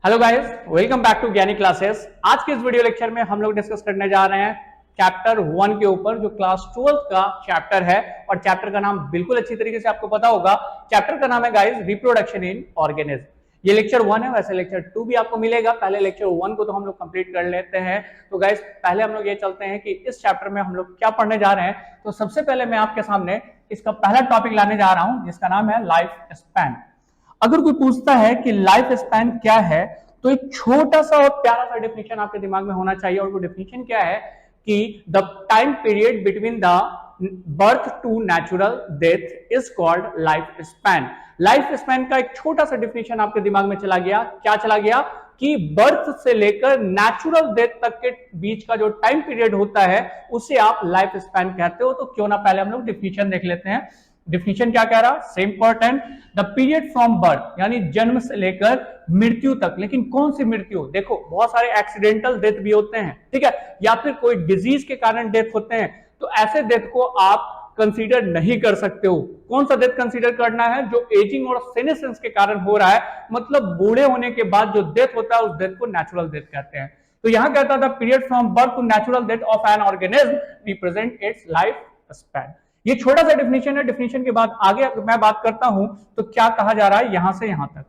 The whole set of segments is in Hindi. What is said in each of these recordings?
Hello guys, welcome back to Gyani classes. आज के इस वीडियो लेक्चर में हम लोग डिस्कस करने जा रहे हैं चैप्टर 1 के ऊपर, जो क्लास 12 का चैप्टर है। और चैप्टर का नाम बिल्कुल अच्छी तरीके से आपको पता होगा। चैप्टर का नाम है गाइस रिप्रोडक्शन इन ऑर्गेनिज्म। ये लेक्चर 1 है, वैसे लेक्चर 2 भी आपको मिलेगा। पहले लेक्चर 1 को तो हम लोग कंप्लीट कर लेते हैं। तो गाइस पहले हम लोग ये चलते हैं कि इस चैप्टर में हम लोग क्या पढ़ने जा रहे हैं। तो सबसे पहले मैं आपके सामने इसका पहला टॉपिक लाने जा रहा हूं, जिसका नाम है लाइफ स्पैन। अगर कोई पूछता है कि लाइफ स्पैन क्या है, तो एक छोटा सा और प्यारा सा डेफिनेशन आपके दिमाग में होना चाहिए। और वो डेफिनेशन क्या है कि the time period between the birth to natural death is called life span. Life span का एक छोटा सा डेफिनेशन आपके दिमाग में चला गया। क्या चला गया कि बर्थ से लेकर नेचुरल डेथ तक के बीच का जो टाइम पीरियड होता है उसे आप लाइफ स्पैन कहते हो। तो क्यों ना पहले हम लोग डेफिनेशन देख लेते हैं। डिफिनेशन क्या कह रहा, same important, the period from birth यानी जन्म से लेकर मृत्यु तक। लेकिन कौन सी मृत्यु? देखो बहुत सारे एक्सीडेंटल डेथ भी होते हैं, ठीक है, या फिर कोई डिजीज के कारण डेथ होते हैं। तो ऐसे डेथ को आप कंसीडर नहीं कर सकते हो। कौन सा डेथ कंसीडर करना है? जो एजिंग और सेनेसेंस के कारण हो रहा है, मतलब बूढ़े होने के बाद जो डेथ होता है उस डेथ को नेचुरल डेथ कहते हैं। तो यहां कहता था period from birth to natural death of an organism represent its life span. ये छोटा सा डेफिनेशन है। डेफिनेशन के बाद आगे मैं बात करता हूं तो क्या कहा जा रहा है यहां से यहां तक।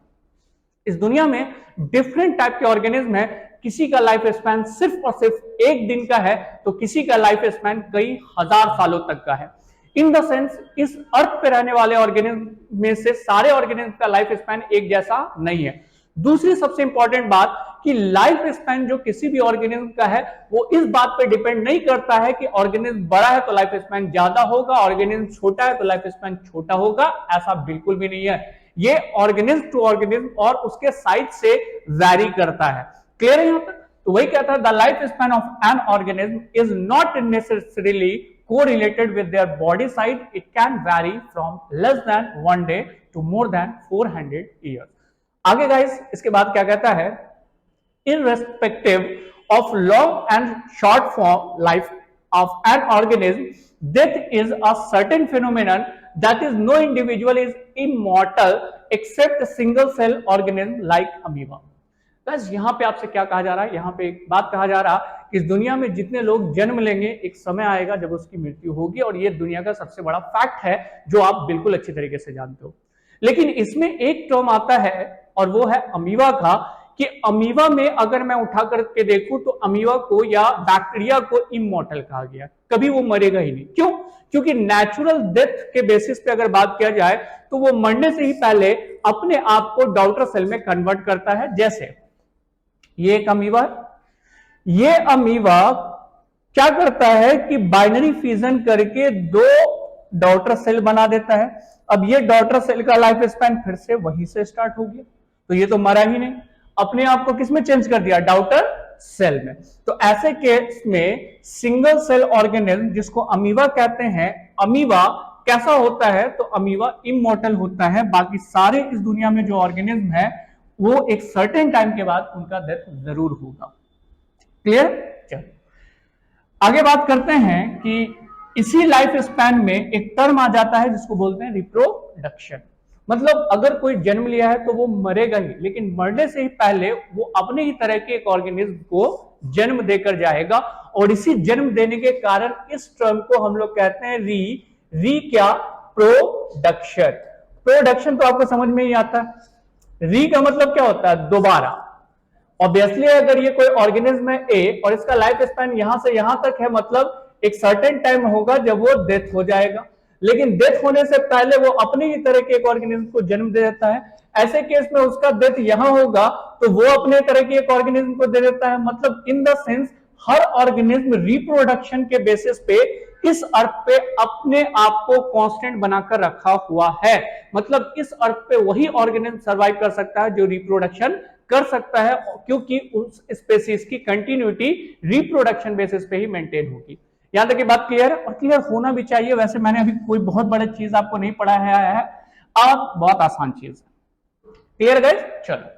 इस दुनिया में डिफरेंट टाइप के ऑर्गेनिज्म है। किसी का लाइफ स्पैन सिर्फ और सिर्फ एक दिन का है, तो किसी का लाइफ स्पैन कई हजार सालों तक का है। इन द सेंस इस अर्थ पे रहने वाले ऑर्गेनिज्म में से सारे ऑर्गेनिज्म का लाइफ स्पैन एक जैसा नहीं है। दूसरी सबसे इंपॉर्टेंट बात कि लाइफ स्पैन जो किसी भी ऑर्गेनिज्म का है वो इस बात पे डिपेंड नहीं करता है कि ऑर्गेनिज्म बड़ा है तो लाइफ स्पैन ज्यादा होगा, ऑर्गेनिज्म छोटा है तो लाइफ स्पैन छोटा होगा। ऐसा बिल्कुल भी नहीं है। ये ऑर्गेनिज्म टू ऑर्गेनिज्म और उसके साइज से वैरी करता है। क्लियर है यहां तक? तो वही कहता है the life span of an organism is not necessarily correlated with their body size. It can vary from less than 1 day to more than 400 years. आगे गाइस इसके बाद क्या कहता है, irrespective of long and short form life of an organism, death is a certain phenomenon that is no individual is immortal except a single cell organism like amoeba। बस यहां पे आपसे क्या कहा जा रहा है, यहां पे एक बात कहा जा रहा है कि इस दुनिया में जितने लोग जन्म लेंगे एक समय आएगा जब उसकी मृत्यु होगी। और ये दुनिया का सबसे बड़ा फैक्ट है जो आप बिल्कुल अच्छी तरीके से जानते हो। लेकिन इसमें एक टर्म आता है और वो है अमीबा का, कि अमीबा में अगर मैं उठा करके देखूं तो अमीबा को या बैक्टीरिया को इमॉर्टल कहा गया। कभी वो मरेगा ही नहीं। क्यों? क्योंकि नेचुरल डेथ के बेसिस पे अगर बात किया जाए तो वो मरने से ही पहले अपने आप को डॉटर सेल में कन्वर्ट करता है। जैसे ये एक अमीबा, ये अमीबा क्या करता है कि बाइनरी फ्यूजन करके 2 डॉटर सेल बना देता है। अब ये डॉटर सेल का लाइफ स्पैन फिर से वहीं से स्टार्ट हो गया। तो ये तो मरा ही नहीं, अपने आप को किसमें चेंज कर दिया? डॉटर सेल में। तो ऐसे केस में सिंगल सेल ऑर्गेनिज्म जिसको अमीबा कहते हैं, अमीबा कैसा होता है? तो अमीबा इमॉर्टल होता है। बाकी सारे इस दुनिया में जो ऑर्गेनिज्म है वो एक सर्टेन टाइम के बाद उनका डेथ जरूर होगा। क्लियर? चलो आगे बात करते हैं कि इसी लाइफ स्पैन में एक टर्म आ जाता है जिसको बोलते हैं रिप्रोडक्शन। मतलब अगर कोई जन्म लिया है तो वो मरेगा ही, लेकिन मरने से ही पहले वो अपने ही तरह के एक ऑर्गेनिज्म को जन्म देकर जाएगा। और इसी जन्म देने के कारण इस टर्म को हम लोग कहते हैं री क्या? प्रोडक्शन। प्रोडक्शन तो आपको समझ में ही आता है। री का मतलब क्या होता है? दोबारा। ऑब्वियसली अगर ये कोई ऑर्गेनिज्म है ए और इसका लाइफ स्पैन यहां से यहां तक है, मतलब एक सर्टेन टाइम होगा जब वो डेथ हो जाएगा। लेकिन डेथ होने से पहले वो अपने ही तरह के एक ऑर्गेनिज्म को जन्म दे देता है। ऐसे केस में उसका डेथ यहां होगा तो वो अपने तरह की एक ऑर्गेनिज्म को दे देता है। मतलब in the sense her organism reproduction के बेसिस पे इस अर्थ पे अपने आप को कांस्टेंट बनाकर रखा हुआ है। मतलब इस अर्थ पे वही ऑर्गेनिज्म सर्वाइव कर सकता है जो रिप्रोडक्शन कर सकता है, क्योंकि उस स्पेसीज की कंटिन्यूटी रिप्रोडक्शन बेसिस पे ही मेंटेन होगी। यहां तक की बात क्लियर है? और क्लियर होना भी चाहिए। वैसे मैंने अभी कोई बहुत बड़ी चीज आपको नहीं पढ़ाया है, अब बहुत आसान चीज है। Clear guys? चलो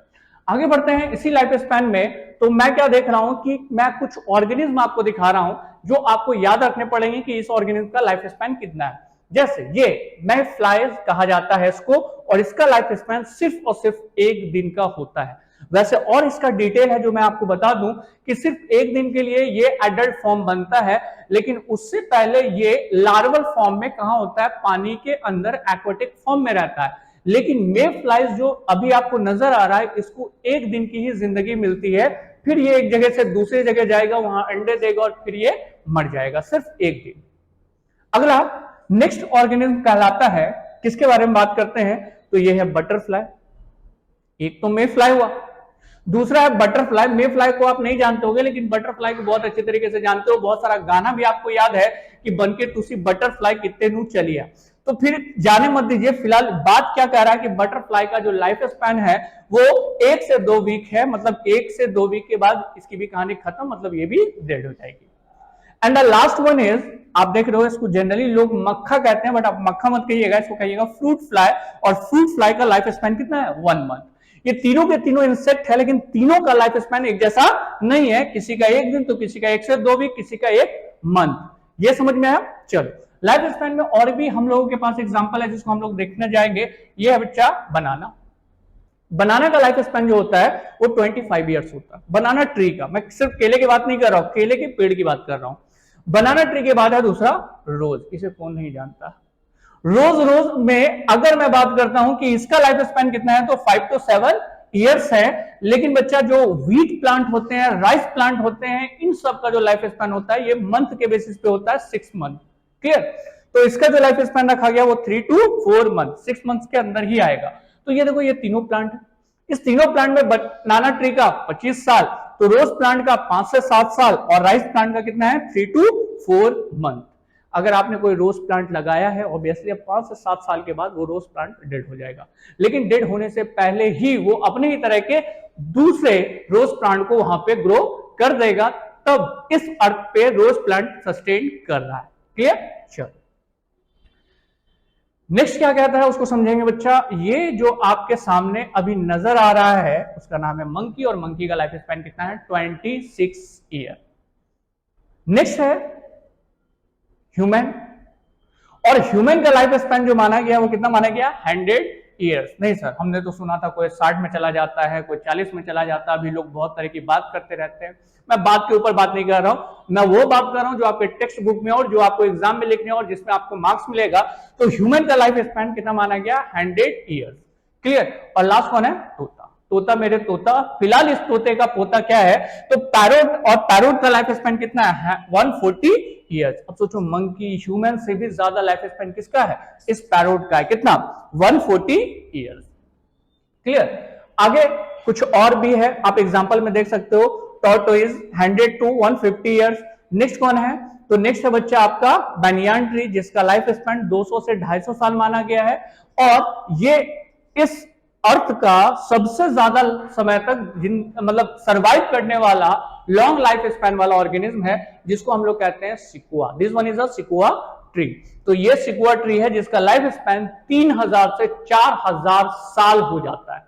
आगे बढ़ते हैं। इसी लाइफ स्पैन में तो मैं क्या देख रहा हूं कि मैं कुछ ऑर्गेनिज्म आपको दिखा रहा हूं जो आपको याद रखने पड़ेंगे कि इस ऑर्गेनिज्म का लाइफ स्पैन कितना है। जैसे ये मैफ्लाइज कहा जाता है इसको, और इसका लाइफ स्पैन सिर्फ और सिर्फ 1 दिन का होता है। वैसे और इसका डिटेल है जो मैं आपको बता दूं कि सिर्फ एक दिन के लिए ये एडल्ट फॉर्म बनता है, लेकिन उससे पहले ये लार्वल फॉर्म में कहां होता है, पानी के अंदर एक्वाटिक फॉर्म में रहता है। लेकिन मे फ्लाइज जो अभी आपको नजर आ रहा है, इसको एक दिन की ही जिंदगी मिलती है, फिर ये एक जगह से दूसरी जगह जाएगा, वहां अंडे देगा और फिर ये मर जाएगा, सिर्फ एक दिन। अगला नेक्स्ट ऑर्गेनिज्म कहलाता है, किसके बारे में बात करते हैं, तो ये है बटरफ्लाई। एक तो मे फ्लाई हुआ, दूसरा है बटरफ्लाई। मे फ्लाई को आप नहीं जानते होंगे, लेकिन बटरफ्लाई को बहुत अच्छे तरीके से जानते हो, बहुत सारा गाना भी आपको याद है कि बनके तुसी बटरफ्लाई कितने नू चलिया। तो फिर जाने मत दीजिए, फिलहाल बात क्या कह रहा है कि बटरफ्लाई का जो लाइफ स्पैन है वो 1 से 2 वीक है, मतलब 1 से 2 वीक के बाद इसकी भी कहानी खत्म, मतलब ये भी डेड हो जाएगी। And the last one is, आप देख रहे हो इसको जनरली लोग मक्खा कहते हैं, बट आप मक्खा मत कहिएगा, इसको कहिएगा फ्रूट फ्लाई। और फ्रूट फ्लाई का लाइफ स्पैन कितना है, 1 मंथ। ये तीनों के तीनों इंसेक्ट है, लेकिन तीनों का लाइफ स्पैन एक जैसा नहीं है, किसी का 1 दिन तो किसी का 1 से 2 वीक, किसी का 1 मंथ। ये समझ में आया। चलो लाइफ स्पैन में और भी हम लोगों के पास एग्जांपल है जिसको हम लोग देखने जाएंगे। ये है बच्चा बनाना। बनाना का लाइफ स्पैन जो होता है वो 25 ईयर्स होता है, बनाना ट्री का। मैं सिर्फ केले की बात नहीं कर रहा हूं, केले के पेड़ की बात कर रहा हूं। बनाना ट्री के बाद है दूसरा रोज, इसे कौन नहीं जानता। रोज में अगर मैं बात करता हूं कि इसका लाइफ स्पैन कितना है, तो 5 to 7 ईयर्स है। लेकिन बच्चा जो व्हीट प्लांट होते हैं, राइस प्लांट होते हैं, इन सब का जो लाइफ स्पैन होता है ये मंथ के बेसिस पे होता है, 6 मंथ। क्लियर। तो इसका जो लाइफ स्पैन रखा गया वो 3 to 4 मंथ, 6 मंथ के अंदर ही आएगा। तो ये देखो, ये तीनों प्लांट है। इस तीनों प्लांट में बनाना ट्री का 25 साल, तो रोज प्लांट का 5 से 7 साल, और राइस प्लांट का कितना है, 3 to 4 मंथ। अगर आपने कोई रोज प्लांट लगाया है, ऑब्वियसली 5 से 7 साल के बाद वो रोज प्लांट डेड हो जाएगा, लेकिन डेड होने से पहले ही वो अपने ही तरह के दूसरे रोज प्लांट को वहां पे ग्रो कर देगा, तब इस अर्थ पे रोज प्लांट सस्टेन कर रहा है। क्लियर। चलो नेक्स्ट क्या कहता है उसको समझेंगे बच्चा। ये जो आपके सामने अभी नजर आ रहा है उसका नाम है मंकी, और मंकी का लाइफ स्पैन कितना है, 26 ईयर। नेक्स्ट है ह्यूमन, और ह्यूमन का लाइफ स्पैन जो माना गया वो कितना माना गया, 100 ईयर्स। नहीं सर, हमने तो सुना था कोई 60 में चला जाता है, कोई 40 में चला जाता है। अभी लोग बहुत तरह की बात करते रहते हैं, मैं बात के ऊपर बात नहीं कर रहा हूं, मैं वो बात कर रहा हूं जो आपके टेक्स्ट बुक में और जो आपको एग्जाम में लिखने और जिसमें आपको मार्क्स मिलेगा। तो ह्यूमन का लाइफ स्पैन कितना माना गया, 100 ईयर्स। क्लियर। और लास्ट कौन है, तोता। तोता मेरे तोता, फिलहाल इस तोते का पोता क्या है, तो पैरोट, और पैरोट का लाइफ स्पैन कितना है, 140 ईयर्स। अब सोचो मंकी ह्यूमन से भी ज्यादा लाइफ स्पैन किसका है, इस पैरोट का है, कितना, 140 ईयर्स। क्लियर। आगे कुछ और भी है, आप एग्जांपल में देख सकते हो, टॉर्टोइज 100 to 150 ईयर्स। नेक्स्ट कौन है, तो नेक्स्ट है बच्चा आपका बनियान ट्री, जिसका लाइफ स्पैन 200 से 250 साल माना गया है, और ये इस अर्थ का सबसे ज्यादा समय तक मतलब सरवाइव करने वाला लॉन्ग लाइफ स्पैन वाला ऑर्गेनिज्म है, जिसको हम लोग कहते हैं sequoia. This one is a sequoia tree. तो ये सिकुआ ट्री है जिसका लाइफ स्पैन 3000 से 4000 साल हो जाता है।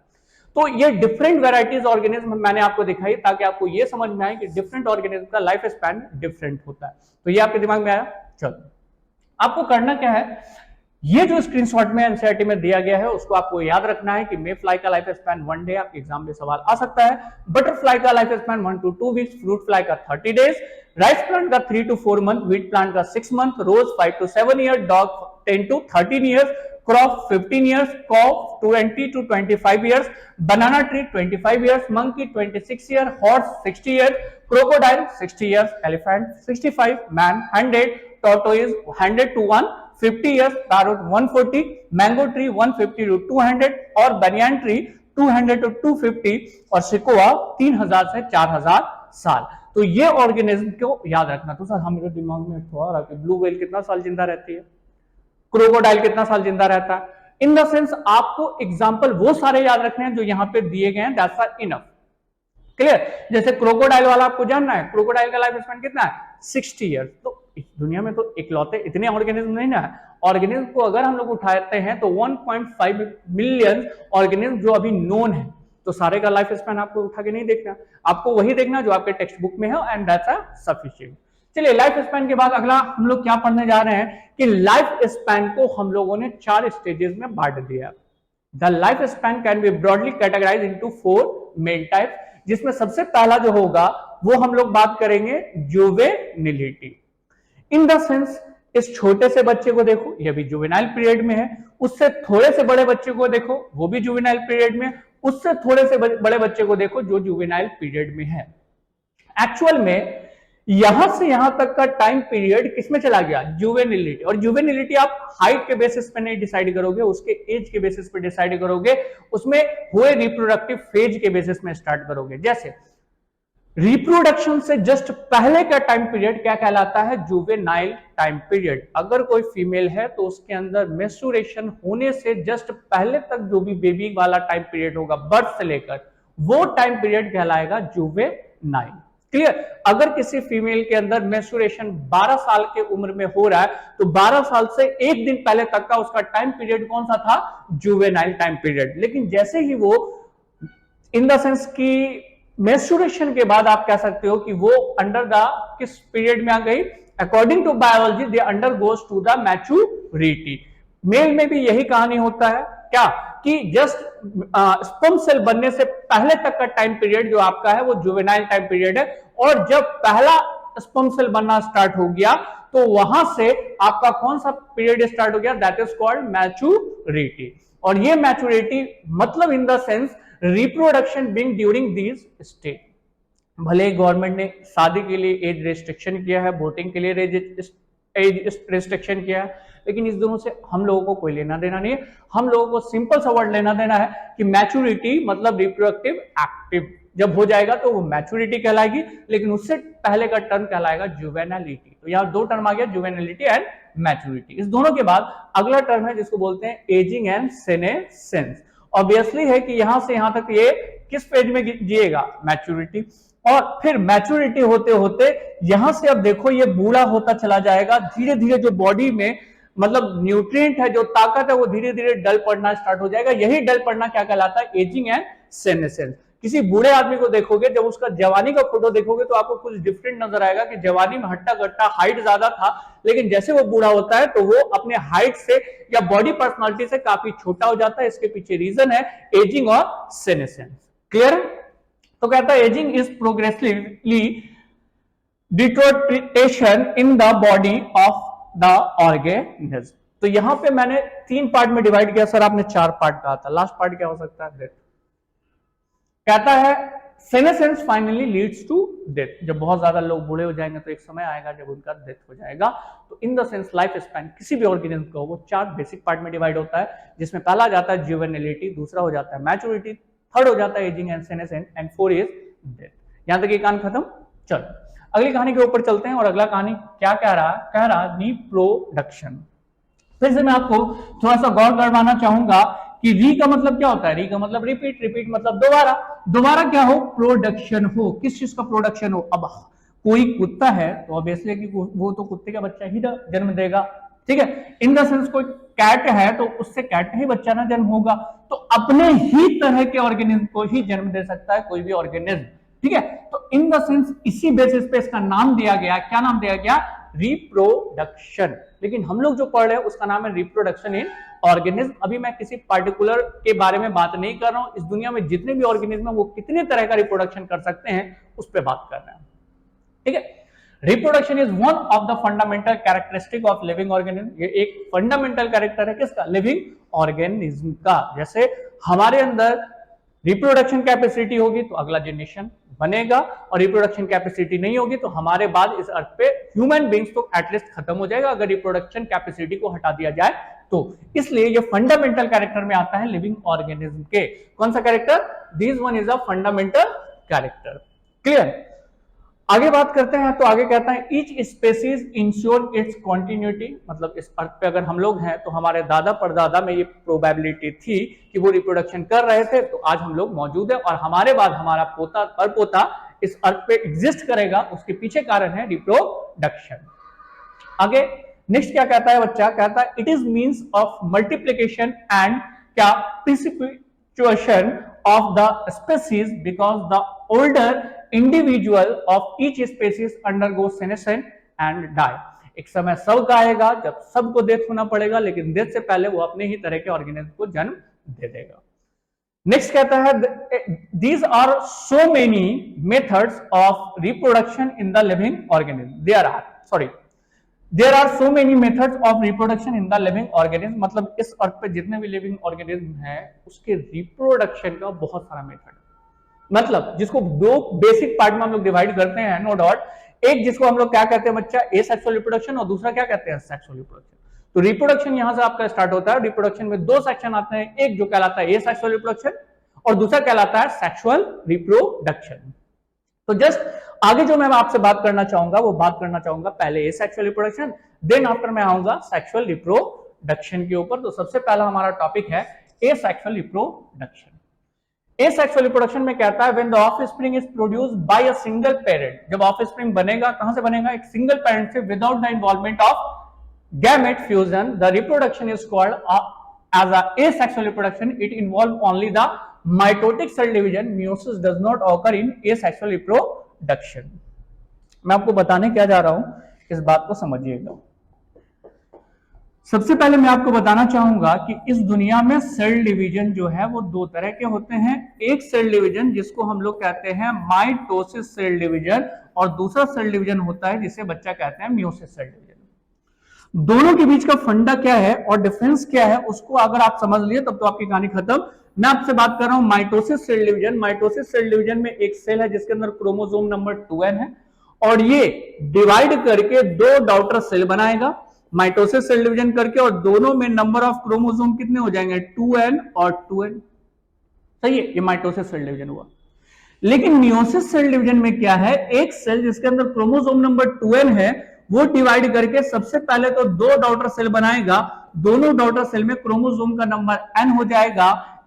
तो ये डिफरेंट वेराइटीज ऑर्गेनिज्म मैंने आपको दिखाई ताकि आपको ये समझ में आए कि डिफरेंट ऑर्गेनिज्म का लाइफ स्पैन डिफरेंट होता है। तो ये आपके दिमाग में आया। चलो आपको करना क्या है, ये जो स्क्रीनशॉट में एनसीईआरटी में दिया गया है उसको आपको याद रखना है कि मे फ्लाई का लाइफ स्पैन 1 डे, आपके एग्जाम में सवाल आ सकता है। बटरफ्लाई का life span 1 to 2 weeks, fruit fly का 30 डेज, राइस प्लांट का 3 to 4 मंथ, व्हीट प्लांट का 6 month, rose 5 to 7 year, dog 10 to 13 years, crow 15 years, cow 20 to 25 years, banana tree 25 years, monkey 26 year, horse 60 year, crocodile 60 years, elephant 65, man 100, tortoise 100 to 150 years, parrot 140, mango tree 150 to 200, और बनियान ट्री 200 to 250, और सिकोआ 3000 से 4000 साल। तो ये ऑर्गेनिज्म को याद रखना। तो सर हमारे दिमाग में थोड़ा रहा कि ब्लू व्हेल कितना साल जिंदा रहती है, क्रोकोडाइल कितना साल जिंदा रहता है। इन द सेंस आपको एग्जांपल वो सारे याद रखने हैं जो यहां पे दिए गए हैं, दैट्स आर इनफ। क्लियर। जैसे क्रोकोडाइल वाला आपको जानना है, क्रोकोडाइल का लाइफ स्पैन कितना है, 60 ईयर्स। तो दुनिया में तो इकलौते इतने ऑर्गेनिज्म नहीं ना है। ऑर्गेनिज्म को अगर हम लोग उठाते हैं तो 1.5 मिलियन ऑर्गेनिज्म जो अभी नोन है, तो सारे का लाइफ स्पैन आपको उठा के नहीं देखना, आपको वही देखना जो आपके टेक्स्ट बुक में है, एंड दैट्स सफिशिएंट। चलिए लाइफ स्पैन के बाद अगला हम लोग क्या पढ़ने जा रहे हैं कि लाइफ स्पैन को हम लोगों ने 4 स्टेजेस में बांट दिया। The life span can be broadly categorize into 4 male type, जिसमें सबसे पहला जो होगा वो हम लोग बात करेंगे जुवेनिलिटी। इन द सेंस इस छोटे से बच्चे को देखो, ये भी जुवेनाइल पीरियड में है, उससे थोड़े से बड़े बच्चे को देखो वो भी जुवेनाइल पीरियड में, उससे थोड़े से बड़े बच्चे को देखो जो जुवेनाइल पीरियड में है। एक्चुअल में यहां से यहां तक का टाइम पीरियड किसमें चला गया, जुवेनिलिटी। और जुवेनिलिटी आप हाइट के बेसिस पे नहीं डिसाइड करोगे, उसके एज के बेसिस पे डिसाइड करोगे, उसमें हुए रिप्रोडक्टिव फेज के बेसिस में स्टार्ट करोगे। जैसे रिप्रोडक्शन से जस्ट पहले का टाइम पीरियड क्या कहलाता है, जुवेनाइल टाइम पीरियड। अगर कोई फीमेल है तो उसके अंदर मेंस्ट्रुएशन होने से जस्ट पहले तक जो भी बेबी वाला टाइम पीरियड होगा बर्थ से लेकर, वो टाइम पीरियड कहलाएगा जुवेनाइल। क्लियर। अगर किसी फीमेल के अंदर मेंस्ट्रुएशन 12 साल के उम्र में हो रहा है तो 12 साल से एक दिन पहले तक का उसका टाइम पीरियड कौन सा था, जुवेनाइल टाइम पीरियड। लेकिन जैसे ही वो इन द सेंस की मेंस्ट्रुएशन के बाद आप कह सकते हो कि वो अंडर द किस पीरियड में आ गई, according to biology they undergoes to the maturity. Male में भी यही कहानी होता है क्या, कि जस्ट स्पर्म सेल बनने से पहले तक का टाइम पीरियड जो आपका है वो जुवेनाइल टाइम पीरियड है, और जब पहला स्पर्म सेल बनना स्टार्ट हो गया तो वहां से आपका कौन सा पीरियड स्टार्ट हो गया, दैट इज कॉल्ड मैच्योरिटी। और ये मैच्योरिटी मतलब in the sense reproduction being during this stage. भले गवर्नमेंट ने शादी के लिए एज रेस्ट्रिक्शन किया है, वोटिंग के लिए एज रेस्ट्रिक्शन किया है, लेकिन इस दोनों से हम लोगों को कोई लेना देना नहीं है। हम लोगों को सिंपल सा वर्ड लेना देना है कि मैच्योरिटी मतलब रिप्रोडक्टिव एक्टिव जब हो जाएगा तो वो मैच्योरिटी कहलाएगी, लेकिन उससे पहले का टर्म कहलाएगा जुवेनालिटी। तो यहाँ दो टर्म आ गया, जुवेनालिटी एंड मैच्योरिटी। इस दोनों के बाद अगला टर्म है जिसको बोलते हैं एजिंग एंड सेनेसेंस। ऑब्वियसली है कि यहां से यहां तक ये किस फेज में जिएगा, मैच्योरिटी। और फिर मैच्योरिटी होते होते यहां से अब देखो ये बूढ़ा होता चला जाएगा, धीरे धीरे जो बॉडी में मतलब न्यूट्रिएंट है, जो ताकत है, वो धीरे धीरे डल पड़ना स्टार्ट हो जाएगा। यही डल पड़ना क्या कहलाता है, एजिंग एंड सेनेसेंस। किसी बूढ़े आदमी को देखोगे, जब उसका जवानी का फोटो देखोगे तो आपको कुछ डिफरेंट नजर आएगा कि जवानी में हट्टा कट्टा हाइट ज्यादा था, लेकिन जैसे वो बूढ़ा होता है तो वो अपने हाइट से या बॉडी पर्सनालिटी से काफी छोटा हो जाता है। इसके पीछे रीजन है एजिंग और सेनेसेंस। क्लियर। तो कहता है ageing is progressively deterioration in the body of the organism. तो यहां पे मैंने 3 पार्ट में डिवाइड किया, सर आपने 4 पार्ट कहा था, लास्ट पार्ट क्या हो सकता है, डेथ। कहता है senescence finally leads to death. जब बहुत ज्यादा लोग बूढ़े हो जाएंगे तो एक समय आएगा जब उनका डेथ हो जाएगा। तो in the sense life span किसी भी ऑर्गेनिज्म का वो 4 बेसिक पार्ट में डिवाइड होता है, जिसमें पहला जाता है जुवेनिलिटी, दूसरा हो जाता है मैच्योरिटी, थर्ड हो जाता है ageing and senescence, and 4 is death. यहां तक ये कहानी खत्म। चलो अगली कहानी के ऊपर चलते हैं। और अगला कहानी क्या कह रहा रिप्रोडक्शन। फिर से मैं आपको थोड़ा सा गौर करवाना चाहूंगा कि री का मतलब क्या होता है, री का मतलब रिपीट, रिपीट मतलब दोबारा, दोबारा क्या हो, प्रोडक्शन हो। किस चीज का प्रोडक्शन हो। अब कोई कुत्ता है तो ऑब्वियसली कि वो तो कुत्ते का बच्चा ही जन्म देगा, ठीक है। इन द सेंस कोई कैट है तो उससे कैट का ही बच्चा ना जन्म होगा। तो अपने ही तरह के ऑर्गेनिज्म को ही जन्म दे सकता है कोई भी ऑर्गेनिज्म, ठीक है। तो इन द सेंस इसी बेसिस पे इसका नाम दिया गया, क्या नाम दिया गया, रिप्रोडक्शन। लेकिन हम लोग जो पढ़ रहे हैं उसका नाम है रिप्रोडक्शन इन ऑर्गेनिज्म। अभी मैं किसी पार्टिकुलर के बारे में बात नहीं कर रहा हूं, इस दुनिया में जितने भी ऑर्गेनिज्म है वो कितने तरह का रिप्रोडक्शन कर सकते हैं उस पर बात कर रहे हैं, ठीक है। Reproduction is one of the fundamental characteristic of living organism. ये एक फंडामेंटल कैरेक्टर है किसका, लिविंग ऑर्गेनिज्म का। जैसे हमारे अंदर रिप्रोडक्शन कैपेसिटी होगी तो अगला जनरेशन बनेगा, और रिप्रोडक्शन कैपेसिटी नहीं होगी तो हमारे बाद इस अर्थ पे ह्यूमन बींग्स तो एटलीस्ट खत्म हो जाएगा अगर रिप्रोडक्शन कैपेसिटी को हटा दिया जाए तो। इसलिए ये फंडामेंटल कैरेक्टर में आता है लिविंग ऑर्गेनिज्म के। कौन सा character, this one is a fundamental character. Clear. आगे बात करते हैं तो आगे कहता है each species ensure it's continuity. मतलब इस अर्थ पे अगर हम लोग हैं तो हमारे दादा परदादा में ये प्रोबेबिलिटी थी कि वो रिप्रोडक्शन कर रहे थे, तो आज हम लोग मौजूद है और हमारे बाद हमारा पोता परपोता इस अर्थ पे एग्जिस्ट करेगा। उसके पीछे कारण है रिप्रोडक्शन। आगे नेक्स्ट क्या कहता है बच्चा, कहता है it is means of multiplication and क्या perpetuation of the species because the older individual of each species undergoes senescence and die। एक समय सबका आएगा जब सबको डेथ होना पड़ेगा, लेकिन डेथ से पहले वो अपने ही तरह के ऑर्गेनिज्म को जन्म दे देगा। नेक्स्ट कहता है these are so many methods of reproduction in the living organism. There are so many methods of reproduction in the living organism, मतलब इस अर्थ पे जितने भी लिविंग ऑर्गेनिज्म है उसके रिप्रोडक्शन का बहुत सारा मेथड, मतलब जिसको दो बेसिक पार्ट में हम लोग डिवाइड करते हैं, नो डाउट। एक जिसको हम लोग क्या कहते हैं बच्चा, एसेक्सुअल रिप्रोडक्शन, और दूसरा क्या कहते हैं, सेक्सुअल रिप्रोडक्शन। तो रिप्रोडक्शन यहां से आपका स्टार्ट होता है। रिप्रोडक्शन में दो सेक्शन आते हैं, एक जो कहलाता है एसेक्सुअल रिप्रोडक्शन और दूसरा कहलाता है सेक्सुअल रिप्रोडक्शन। तो जस्ट आगे जो मैं आपसे बात करना चाहूंगा वो बात करना चाहूंगा पहले एसेक्सुअल रिप्रोडक्शन, देन आफ्टर मैं आऊंगा सेक्सुअल रिप्रोडक्शन के ऊपर। तो सबसे पहला हमारा टॉपिक है एसेक्सुअल रिप्रोडक्शन। एसेक्सुअल रिप्रोडक्शन में कहता है when the offspring is produced by a single parent, जब ऑफस्प्रिंग बनेगा कहां से बनेगा, एक सिंगल पेरेंट से, without the involvement of gamete fusion, the reproduction is called as a asexual reproduction. It involve only the mitotic cell division. Meiosis does not occur in asexual reproduction. मैं आपको बताने क्या जा रहा हूं, इस बात को समझिएगा। सबसे पहले मैं आपको बताना चाहूंगा कि इस दुनिया में सेल डिवीजन जो है वो दो तरह के होते हैं। एक सेल डिवीजन जिसको हम लोग कहते हैं माइटोसिस सेल डिवीजन, और दूसरा सेल डिवीजन होता है जिसे बच्चा कहते हैं मियोसिस सेल डिवीजन। दोनों के बीच का फंडा क्या है और डिफरेंस क्या है उसको अगर आप समझ लिए तब तो आपकी कहानी खत्म। मैं आपसे बात कर रहा हूं mitosis cell division. Mitosis cell division में एक सेल है जिसके अंदर क्रोमोसोम नंबर 2n है, और ये डिवाइड करके दो डॉटर सेल बनाएगा माइटोसिस सेल डिवीजन करके, और दोनों में नंबर ऑफ क्रोमोसोम कितने हो जाएंगे, 2n और 2n। सही है, ये माइटोसिस सेल डिवीजन हुआ। लेकिन मियोसिस सेल डिवीजन में क्या है, एक सेल जिसके अंदर क्रोमोसोम नंबर 2n है वो डिवाइड करके सबसे पहले तो दो डॉटर सेल बनाएगा, दोनों डॉटर सेल में क्रोमोसोम का नंबर n हो जाएगा,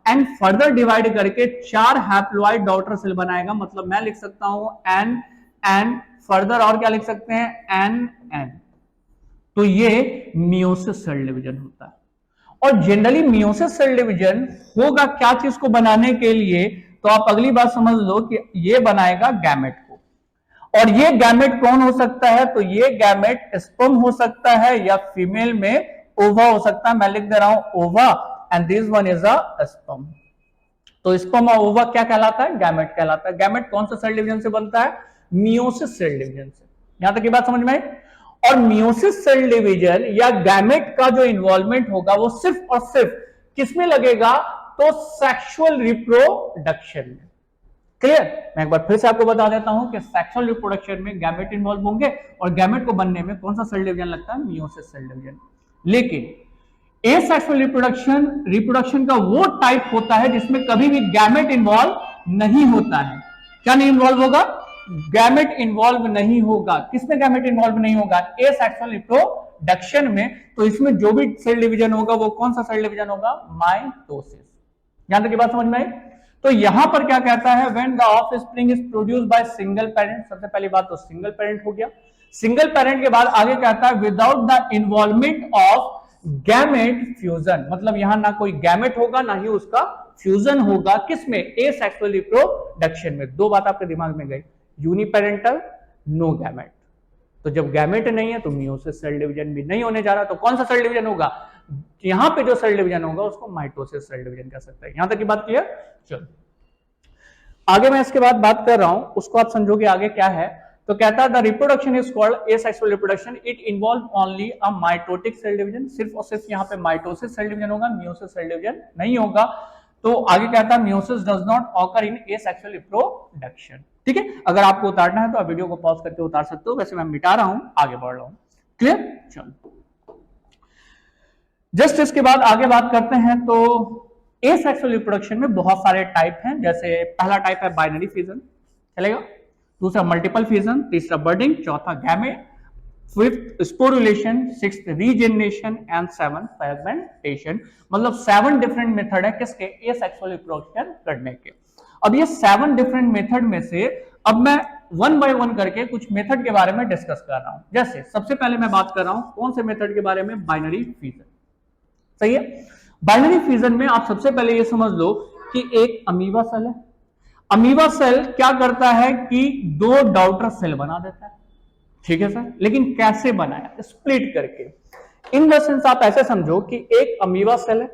एंड फर्दर डिवाइड करके 4 हैप्लॉइड डॉटर सेल बनाएगा। मतलब मैं लिख सकता हूं n फर्दर, और क्या लिख सकते हैं, n। तो ये मियोसिस सेल डिवीजन होता है। और जनरली मियोसिस सेल डिवीजन होगा क्या चीज को बनाने के लिए, तो आप अगली बात समझ लो कि ये बनाएगा गैमेट को। और ये गैमेट कौन हो सकता है, तो ये गैमेट स्पर्म हो सकता है या फीमेल में ओवा हो सकता है। मैं लिख दे रहा हूं ओवा, and this one is a sperm. तो स्पर्म और ओवा क्या कहलाता है, गैमेट कहलाता है। गैमेट कौन सा सेल डिवीजन से बनता है, मियोसिस सेल डिवीजन से। यहां तक की बात समझ में आई। और मियोसिस सेल डिवीजन या गैमेट का जो इन्वॉल्वमेंट होगा वो सिर्फ और सिर्फ किसमें लगेगा, तो सेक्सुअल रिप्रोडक्शन में। क्लियर। मैं एक बार फिर से आपको बता देता हूं कि सेक्सुअल रिप्रोडक्शन में गैमेट इन्वॉल्व होंगे, और गैमेट को बनने में कौन सा सेल डिवीजन लगता है, मियोसिस सेल डिवीजन। लेकिन एसेक्सुअल रिप्रोडक्शन का वो टाइप होता है जिसमें कभी भी गैमेट इन्वॉल्व नहीं होता है। क्या नहीं इन्वॉल्व होगा, गैमेट इन्वॉल्व नहीं होगा। किसमें गैमेट इन्वॉल्व नहीं होगा, एसेक्सुअल रिप्रोडक्शन में। तो इसमें जो भी सेल डिवीजन होगा वो कौन सा सेल डिवीजन होगा, माइटोसिस। यहां तक की बात समझ में आई। तो यहां पर क्या कहता है, when the offspring is produced by single parent. सबसे पहली बात तो सिंगल पेरेंट हो गया। सिंगल पेरेंट के बाद आगे कहता है without the involvement of gamete fusion, मतलब यहां ना कोई गैमेट होगा ना ही उसका फ्यूजन होगा। किसमें, एसेक्सुअल रिप्रोडक्शन में। दो बात आपके दिमाग में गई, यूनिपेरेंटल, नो गैमेट। तो जब गैमेट नहीं है तो मियोसिस सेल डिवीजन भी नहीं होने जा रहा, तो कौन सा सेल डिवीजन होगा, यहां पे जो सेल डिवीजन होगा उसको माइटोसिस सेल डिवीजन कह सकते हैं। यहां तक की बात क्लियर। चलो आगे मैं इसके बाद बात कर रहा हूं, उसको आप समझोगे आगे क्या है। तो कहता है the reproduction is called asexual reproduction, it involve only a mitotic cell division. सिर्फ और सिर्फ यहां पे माइटोसिस सेल डिवीजन होगा, मियोसिस सेल डिवीजन नहीं होगा। तो आगे कहता है meiosis does not occur in asexual reproduction. ठीक है, अगर आपको उतारना है तो आप वीडियो को पॉज करके उतार सकते हो, वैसे मैं मिटा रहा हूं, आगे बढ़ रहा हूं। क्लियर। चलो जस्ट इसके बाद आगे बात करते हैं। तो एसेक्सुअल रिप्रोडक्शन में बहुत सारे टाइप हैं, जैसे पहला टाइप है बाइनरी फ्यूजन, चलेगा, दूसरा मल्टीपल फ्यूजन, तीसरा बर्डिंग, चौथा gamete, fifth sporulation, sixth regeneration and seventh fragmentation. मतलब 7 डिफरेंट मेथड है किसके, एसेक्सुअल रिप्रोडक्शन करने के। अब ये 7 डिफरेंट मेथड में से अब मैं 1 बाय 1 करके कुछ मेथड के बारे में डिस्कस कर रहा हूं। जैसे सबसे पहले मैं बात कर रहा हूं कौन से मेथड के बारे में, बाइनरी फ्यूजन। सही है। बाइनरी फ्यूजन में आप सबसे पहले ये समझ लो कि एक अमीबा सेल है। अमीबा सेल क्या करता है कि 2 डॉटर सेल बना देता है। ठीक है सर, लेकिन कैसे बनाया, स्प्लिट करके। इन द सेंस आप ऐसे समझो कि एक अमीबा सेल है,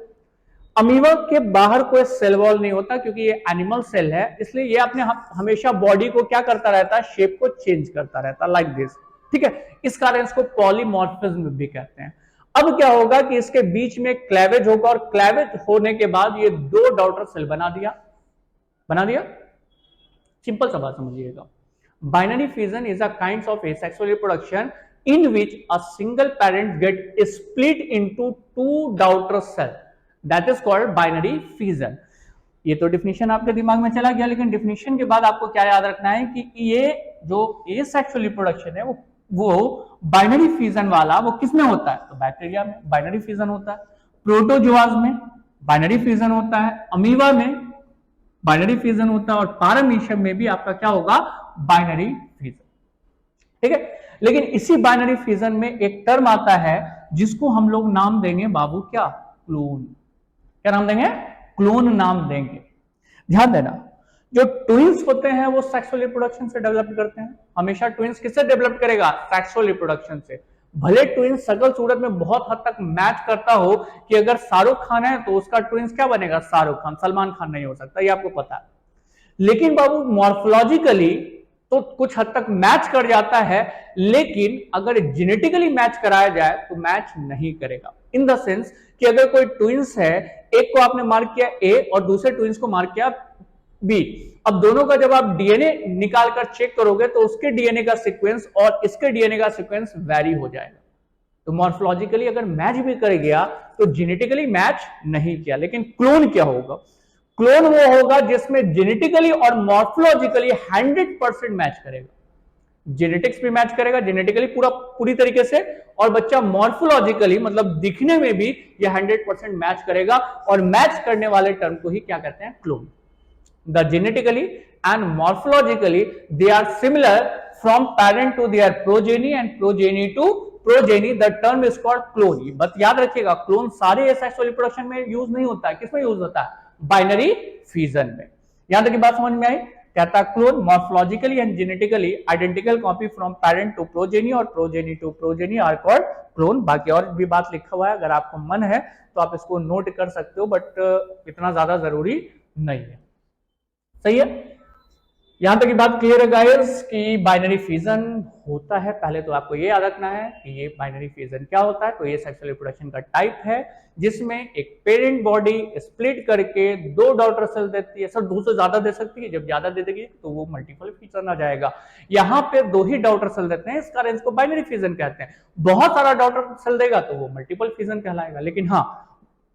अमीबा के बाहर कोई सेल वॉल नहीं होता क्योंकि ये एनिमल सेल है, इसलिए ये अपने हमेशा बॉडी को क्या करता रहता है, शेप को चेंज करता रहता है लाइक दिस। ठीक है, इस कारण इसको पॉलीमॉर्फिज्म भी कहते हैं। अब क्या होगा कि इसके बीच में क्लेवेज होगा और क्लेवेज होने के बाद ये दो डॉटर सेल बना दिया। सिंपल सा बात समझिएगा, binary fission is a kind of asexual reproduction in which a single parent get split into two daughter cell, that is called binary fission। ये तो डिफिनेशन आपके दिमाग में चला गया, लेकिन डिफिनेशन के बाद आपको क्या याद रखना है कि ये जो एसेक्सुअल रिप्रोडक्शन है वो बाइनरी फिजन वाला वो किसमें होता है, तो बैक्टीरिया में बाइनरी फिजन होता है, प्रोटोजोआज में बाइनरी फिजन होता है, अमीबा में बाइनरी फिजन होता है और पारामीशियम में भी आपका क्या होगा, बाइनरी फिजन। ठीक है, लेकिन इसी बाइनरी फिजन में एक टर्म आता है जिसको हम लोग नाम देंगे बाबू क्या, क्लोन। क्या नाम देंगे, क्लोन नाम देंगे। ध्यान देना, जो ट्विंस होते हैं वो सेक्सुअल रिप्रोडक्शन से डेवलप करते हैं। हमेशा ट्विंस किससे डेवलप करेगा, सेक्सुअल रिप्रोडक्शन से। भले ट्विंस शकल सूरत में बहुत हद तक मैच करता हो कि अगर शाहरुख खान है तो उसका ट्विंस क्या बनेगा, शाहरुख खान, सलमान खान नहीं हो सकता, ये आपको पता है। लेकिन बाबू मॉर्फोलॉजिकली तो कुछ हद तक मैच कर जाता है, लेकिन अगर जेनेटिकली मैच कराया जाए तो मैच नहीं करेगा। इन द सेंस कि अगर कोई ट्विंस है, एक को आपने मार्क किया ए और दूसरे ट्विंस को मार्क किया बी, अब दोनों का जब आप डीएनए निकाल कर चेक करोगे तो उसके डीएनए का सीक्वेंस और इसके डीएनए का सीक्वेंस वेरी हो जाएगा। तो मॉर्फोलॉजिकली अगर मैच भी कर गया तो जेनेटिकली मैच नहीं किया। लेकिन क्लोन क्या होगा, क्लोन वो होगा जिसमें जेनेटिकली और मॉर्फोलॉजिकली 100% मैच करेगा। जेनेटिक्स भी मैच करेगा, जेनेटिकली पूरी तरीके से, और बच्चा मॉर्फोलॉजिकली मतलब दिखने में भी ये 100% मैच करेगा। और मैच करने वाले टर्म को ही क्या कहते हैं, clone. The genetically and morphologically they are similar from parent to their progeny and progeny to progeny, the term is called clone. ये बात याद रखिएगा, क्लोन सारे सेक्सुअल रिप्रोडक्शन में यूज नहीं होता है। किसमें यूज होता है, बाइनरी फिजन में। यहां तक की बात समझ में आई। कहता clone morphologically and genetically identical copy from parent to progeny और progeny to progeny are called clone. बाकी और भी बात लिखा हुआ है, अगर आपको मन है तो आप इसको नोट कर सकते हो, बट इतना ज्यादा जरूरी नहीं है। सही है, यहां तक की बात क्लियर है गाइस कि बाइनरी फिजन होता है। पहले तो आपको ये याद रखना है कि ये बाइनरी फिजन क्या होता है। तो ये सेक्सुअल रिप्रोडक्शन का टाइप है जिसमें एक पेरेंट बॉडी स्प्लिट करके दो डॉटर सेल देती है। सर दो से ज्यादा दे सकती है, जब ज्यादा दे देगी तो वो मल्टीपल फिजन आ जाएगा। यहाँ पे दो ही डॉटर सेल देते हैं, इस कारण इसको बाइनरी फिजन कहते हैं। बहुत सारा डॉटर सेल देगा तो वो मल्टीपल फिजन कहलाएगा। लेकिन हाँ,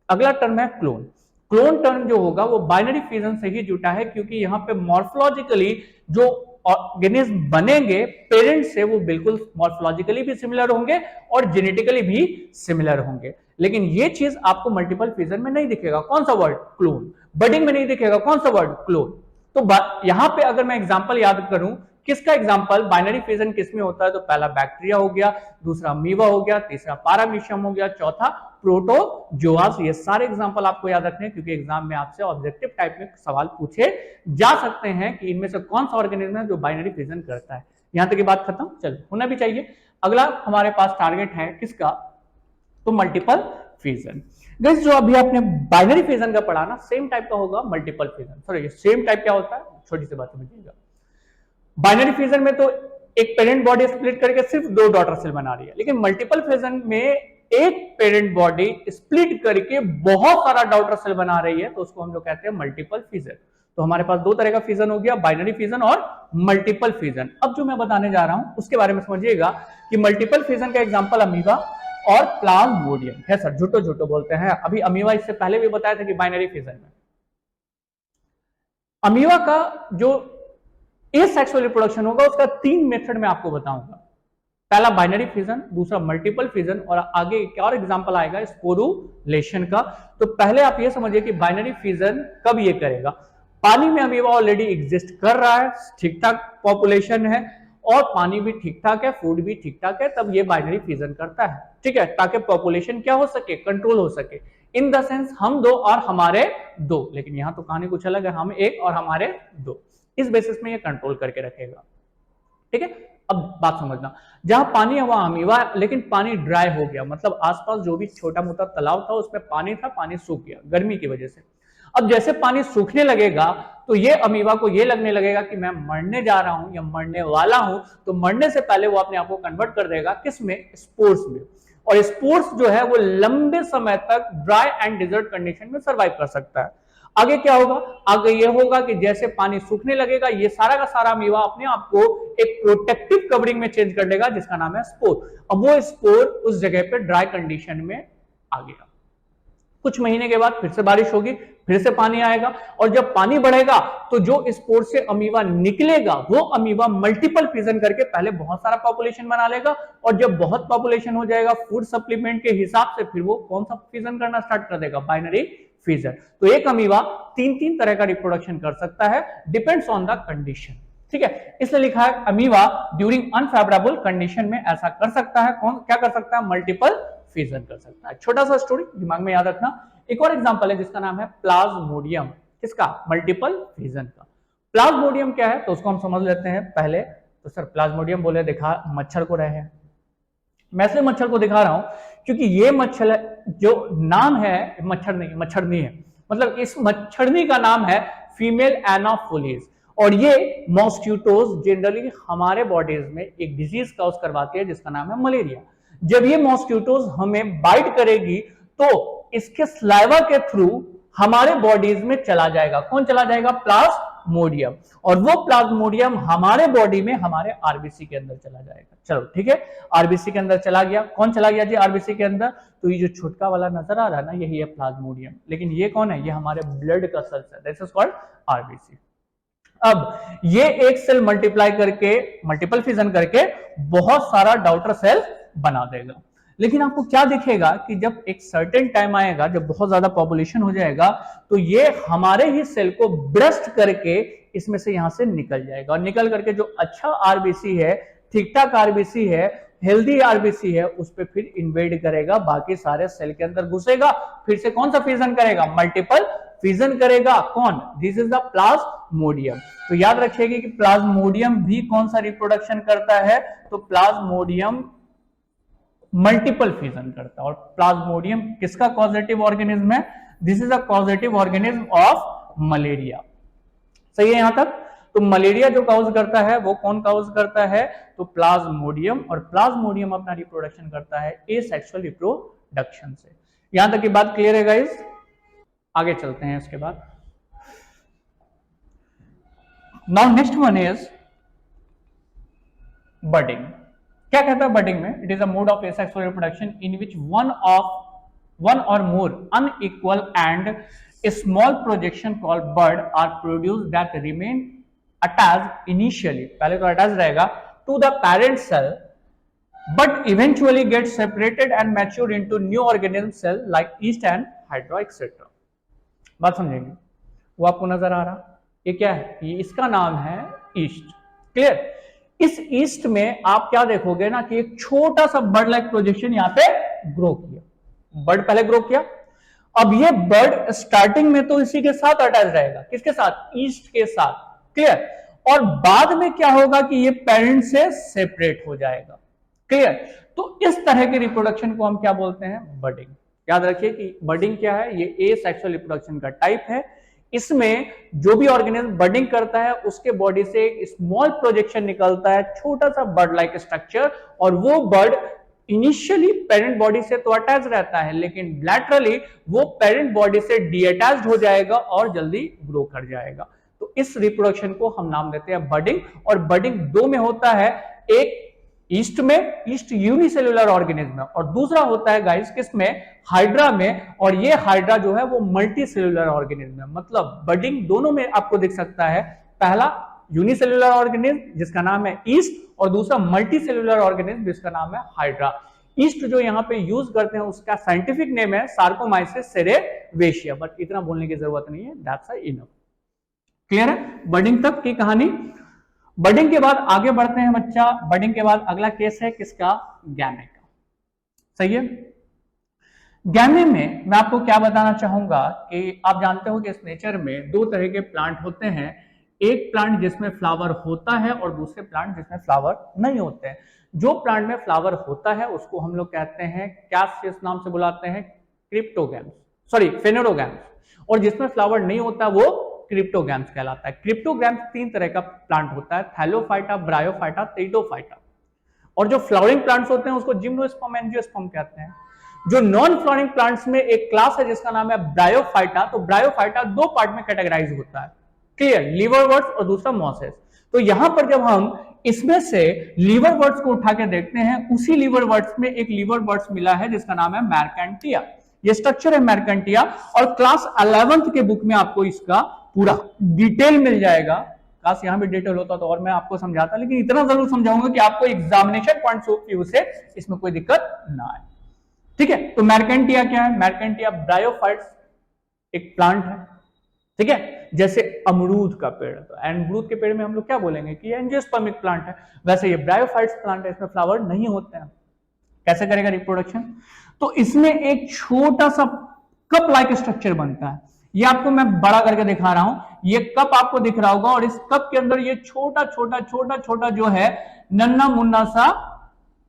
अगला टर्म है क्लोन। क्लोन टर्म जो होगा वो बाइनरी फिजन से ही जुटा है, क्योंकि यहाँ पे मॉर्फोलॉजिकली जो ऑर्गेनिज्म बनेंगे पेरेंट से वो बिल्कुल मॉर्फोलॉजिकली भी सिमिलर होंगे और जेनेटिकली भी सिमिलर होंगे। लेकिन ये चीज आपको मल्टीपल फिजन में नहीं दिखेगा। कौन सा वर्ड, क्लोन। बडिंग में नहीं दिखेगा, कौन सा वर्ड, क्लोन। तो यहां पे अगर मैं एग्जांपल याद करूं, किसका एग्जांपल, बाइनरी फिजन किसमें होता है, तो पहला बैक्टीरिया हो गया, दूसरा अमीबा हो गया, तीसरा पारामीशियम हो गया, चौथा प्रोटोजोआस। ये सारे एग्जांपल आपको याद रखने हैं, क्योंकि एग्जाम में आपसे ऑब्जेक्टिव टाइप में सवाल पूछे जा सकते हैं कि इनमें से कौन सा ऑर्गेनिज्म है जो बाइनरी फिजन करता है। यहां तक की बात खत्म, चलो होना भी चाहिए। अगला हमारे पास टारगेट है किसका, तो मल्टीपल फिजन। गाइस जो अभी आपने बाइनरी फिजन का पढ़ा ना, सेम टाइप का होगा multiple fission. Sorry, same type क्या होता है, छोटी सी बात समझिएगा। बाइनरी फिजन में तो एक पेरेंट बॉडी स्प्लिट करके सिर्फ दो डॉटर सेल बना रही है, लेकिन मल्टीपल फिजन में एक पेरेंट बॉडी स्प्लिट करके बहुत सारा डॉटर सेल बना रही है, तो उसको हम लोग कहते हैं मल्टीपल फिजन। तो हमारे पास दो तरह का फिजन हो गया, बाइनरी फिजन और मल्टीपल फिजन। अब जो मैं बताने जा रहा हूं उसके बारे में समझिएगा कि मल्टीपल फिजन का एग्जांपल अमीबा और प्लाज्मोडियम है। सर झूठो झूठो बोलते हैं, अभी अमीबा इससे पहले भी बताया था कि बाइनरी फिजन में अमीबा का जो एसेक्सुअल रिप्रोडक्शन होगा उसका तीन मेथड में आपको बताऊंगा। पहला बाइनरी फिजन, दूसरा मल्टीपल फिजन और आगे क्या और एग्जांपल आएगा स्पोरुलेशन का। तो पहले आप ये समझिए कि बाइनरी फिजन कब ये करेगा, पानी में अमीबा ऑलरेडी एग्जिस्ट कर रहा है, ठीक ठाक पॉपुलेशन है और पानी भी ठीक ठाक है, फूड भी ठीक ठाक है, तब ये बाइनरी फिजन करता है। ठीक है, ताकि पॉपुलेशन क्या हो सके, कंट्रोल हो सके। इन द सेंस हम दो और हमारे दो, लेकिन यहां तो कहानी कुछ अलग है, हम एक और हमारे दो, इस बेसिस में ये कंट्रोल करके रखेगा। ठीक है, अब बात समझना, जहां पानी है वहां अमीबा, लेकिन पानी ड्राई हो गया, मतलब आसपास जो भी छोटा मोटा तालाब था उसमें पानी था, पानी सूख गया गर्मी की वजह से। अब जैसे पानी सूखने लगेगा तो ये अमीबा को ये लगने लगेगा कि मैं मरने जा रहा हूं या मरने वाला हूं, तो मरने से पहले वो अपने आप को कन्वर्ट कर देगा किस में, स्पोर्स में। और स्पोर्स जो है वो लंबे समय तक ड्राई एंड डिजर्ट कंडीशन में सर्वाइव कर सकता है। आगे क्या होगा, आगे ये होगा कि जैसे पानी सूखने लगेगा ये सारा का सारा अमीबा अपने आप को एक प्रोटेक्टिव कवरिंग में चेंज कर लेगा जिसका नाम है स्पोर। अब वो स्पोर उस जगह पे ड्राई कंडीशन में आ गया। कुछ महीने के बाद फिर से बारिश होगी, फिर से पानी आएगा, और जब पानी बढ़ेगा तो जो स्पोर से अमीबा निकलेगा वो अमीबा मल्टीपल फिजन करके पहले बहुत सारा पॉपुलेशन बना लेगा, और जब बहुत पॉपुलेशन हो जाएगा फूड सप्लीमेंट के हिसाब से फिर वो कौन सा फिजन करना स्टार्ट कर देगा, बाइनरी फिजन। तो एक अमीबा तीन तरह का रिप्रोडक्शन कर सकता है, डिपेंड्स ऑन द कंडीशन। ठीक है, इसलिए लिखा है अमीबा ड्यूरिंग अनफेवरेबल कंडीशन में ऐसा कर सकता है। कौन क्या कर सकता है, मल्टीपल फिजन कर सकता है। छोटा सा स्टोरी दिमाग में याद रखना। एक और एग्जांपल है जिसका नाम है प्लाज्मोडियम, किसका, मल्टीपल फिजन का। प्लाज्मोडियम क्या है तो उसको हम समझ लेते हैं पहले। तो सर प्लाज्मोडियम बोले दिखा मच्छर को रहे हैं, मैं इसलिए मच्छर को दिखा रहा हूं क्योंकि ये मच्छर जो नाम है मच्छरनी है, मतलब इस मच्छरनी का नाम है फीमेल एनाफोलिस, और ये मॉस्किटोज जनरली हमारे बॉडीज में एक डिजीज काउज करवाती है जिसका नाम है मलेरिया। जब ये मॉस्किटोज हमें बाइट करेगी तो इसके स्लाइवा के थ्रू हमारे बॉडीज में चला जाएगा। कौन चला जाएगा, प्लाज्मोडियम, और वो प्लाज्मोडियम हमारे बॉडी में हमारे आरबीसी के अंदर चला जाएगा। चलो ठीक है, आरबीसी के अंदर चला गया। कौन चला गया जी आरबीसी के अंदर, तो ये जो छोटका वाला नजर आ रहा है ना यही है प्लाज्मोडियम, लेकिन ये कौन है, ये हमारे ब्लड का सेल्स है, दिस इज कॉल्ड आरबीसी। अब ये एक सेल मल्टीप्लाई करके मल्टीपल फिजन करके बहुत सारा डॉटर सेल बना देगा, लेकिन आपको क्या दिखेगा कि जब एक सर्टेन टाइम आएगा, जब बहुत ज्यादा पॉपुलेशन हो जाएगा, तो ये हमारे ही सेल को ब्रस्ट करके इसमें से यहां से निकल जाएगा, और निकल करके जो अच्छा आरबीसी है, ठीक ठाक आरबीसी है, हेल्दी आरबीसी है, उस पर फिर इन्वेड करेगा, बाकी सारे सेल के अंदर घुसेगा, फिर से कौन सा फिजन करेगा, मल्टीपल फिजन करेगा। कौन, दिस इज द प्लाज्मोडियम। तो याद रखिएगा कि प्लाज्मोडियम भी कौन सा रिप्रोडक्शन करता है, तो प्लाज्मोडियम मल्टीपल फिजन करता है। और प्लाज्मोडियम किसका कॉजेटिव ऑर्गेनिज्म है, this is a causative organism of malaria. सही है यहां तक। तो मलेरिया जो काउज करता है वो कौन काउज करता है, तो प्लाज्मोडियम, और प्लाज्मोडियम अपना रिप्रोडक्शन करता है एसेक्सुअल रिप्रोडक्शन से। यहां तक की बात क्लियर है गाइस, आगे चलते हैं इसके बाद। Now next one is budding. क्या कहता है बडिंग में, it is a mode of asexual reproduction in which one or more unequal and small projection called bud are produce that remain attached initially, पहले तो अटैच रहेगा to the parent cell, but eventually get separated and mature into new organism cell like yeast and hydra etc. बात समझेंगे, वो आपको नजर आ रहा, ये क्या है, ये इसका नाम है ईस्ट। क्लियर। इस ईस्ट में आप क्या देखोगे ना कि एक छोटा सा बर्ड लाइक प्रोजेक्शन यहाँ पे ग्रो किया, बर्ड पहले ग्रो किया। अब ये बर्ड स्टार्टिंग में तो इसी के साथ अटैच रहेगा, किसके साथ, ईस्ट के साथ। क्लियर। और बाद में क्या होगा कि ये पेरेंट से सेपरेट हो जाएगा। क्लियर। तो इस तरह के रिप्रोडक्शन को हम क्या बोलते हैं, बडिंग। याद रखिए कि बडिंग क्या है, ये एसेक्सुअल रिप्रोडक्शन का टाइप है। इसमें जो भी ऑर्गेनिज्म बडिंग करता है उसके बॉडी से एक स्मॉल प्रोजेक्शन निकलता है, छोटा सा बर्ड लाइक स्ट्रक्चर, और वो बर्ड इनिशियली पेरेंट बॉडी से तो अटैच रहता है, लेकिन लैटरली वो पेरेंट बॉडी से डीअटैच्ड हो जाएगा और जल्दी ग्रो कर जाएगा। तो इस रिप्रोडक्शन को हम नाम देते हैं बडिंग। और बडिंग दो में होता है, एक ईस्ट में, ईस्ट यूनिसेलुलर ऑर्गेनिज्म में, और दूसरा होता है गाइस किसमें, हाइड्रा में। और ये हाइड्रा जो है वो मल्टी सेलुलर ऑर्गेनिज्म है, मतलब बडिंग दोनों में आपको दिख सकता है। पहला यूनिसेलुलर ऑर्गेनिज्म जिसका नाम है ईस्ट, और दूसरा मल्टी सेलुलर ऑर्गेनिज्म जिसका नाम है हाइड्रा। ईस्ट जो यहाँ पे यूज करते हैं उसका साइंटिफिक नेम है सार्कोमाइसिस सेरेवेशिया, बट इतना बोलने की जरूरत नहीं है, दैट्स इनफ। क्लियर है बडिंग तक की कहानी। बडिंग के बाद आगे बढ़ते हैं बच्चा, बडिंग के बाद अगला केस है किसका, गैमे का। सही है। गैमे में मैं आपको क्या बताना चाहूंगा कि आप जानते हो कि इस नेचर में दो तरह के प्लांट होते हैं, एक प्लांट जिसमें फ्लावर होता है और दूसरे प्लांट जिसमें फ्लावर नहीं होते हैं। जो प्लांट में फ्लावर होता है उसको हम लोग कहते हैं, क्या इस नाम से बुलाते हैं, क्रिप्टोगैम्स, सॉरी फेनोरोगैम्स, और जिसमें फ्लावर नहीं होता वो क्रिप्टोगैम्स कहलाता है। क्रिप्टोगैम्स 3 तरह का प्लांट होता है, थैलोफाइटा, ब्रायोफाइटा, टेरिडोफाइटा। और जो फ्लावरिंग प्लांट्स होते हैं उसको जिम्नोस्पर्म, एंजियोस्पर्म कहते हैं। जो नॉन फ्लावरिंग प्लांट्स में एक क्लास है जिसका नाम है ब्रायोफाइटा। तो ब्रायोफाइटा 2 पार्ट में कैटेगराइज होता है, क्लियर, लीवरवर्ट्स और दूसरा मॉसेस। तो यहां पर जब हम इसमें से लीवरवर्ट्स को उठा के देखते हैं, उसी लीवरवर्ट्स में एक लीवरवर्ट्स मिला है जिसका नाम है मैरकैंटिया। ये स्ट्रक्चर है मैरकैंटिया, और क्लास 11th के बुक में आपको इसका पूरा डिटेल मिल जाएगा। काश यहां भी डिटेल होता तो और मैं आपको समझाता, लेकिन इतना जरूर समझाऊंगा कि आपको एग्जामिनेशन पॉइंट ऑफ व्यू से इसमें कोई दिक्कत ना आए, ठीक है। तो मैरकैंटिया क्या है? मैरकैंटिया ब्रायोफाइट्स एक प्लांट है, ठीक है, जैसे अमरूद का पेड़। तो अमरूद के पेड़ में हम लोग क्या बोलेंगे कि एंजियोस्पर्मिक प्लांट है, वैसे ये ब्रायोफाइट्स प्लांट है, इसमें फ्लावर नहीं होते हैं। कैसे करेगा रिप्रोडक्शन? तो इसमें एक छोटा सा कप लाइक स्ट्रक्चर बनता है। ये आपको मैं बड़ा करके दिखा रहा हूं, ये कप आपको दिख रहा होगा, और इस कप के अंदर ये छोटा छोटा छोटा छोटा जो है नन्ना मुन्ना सा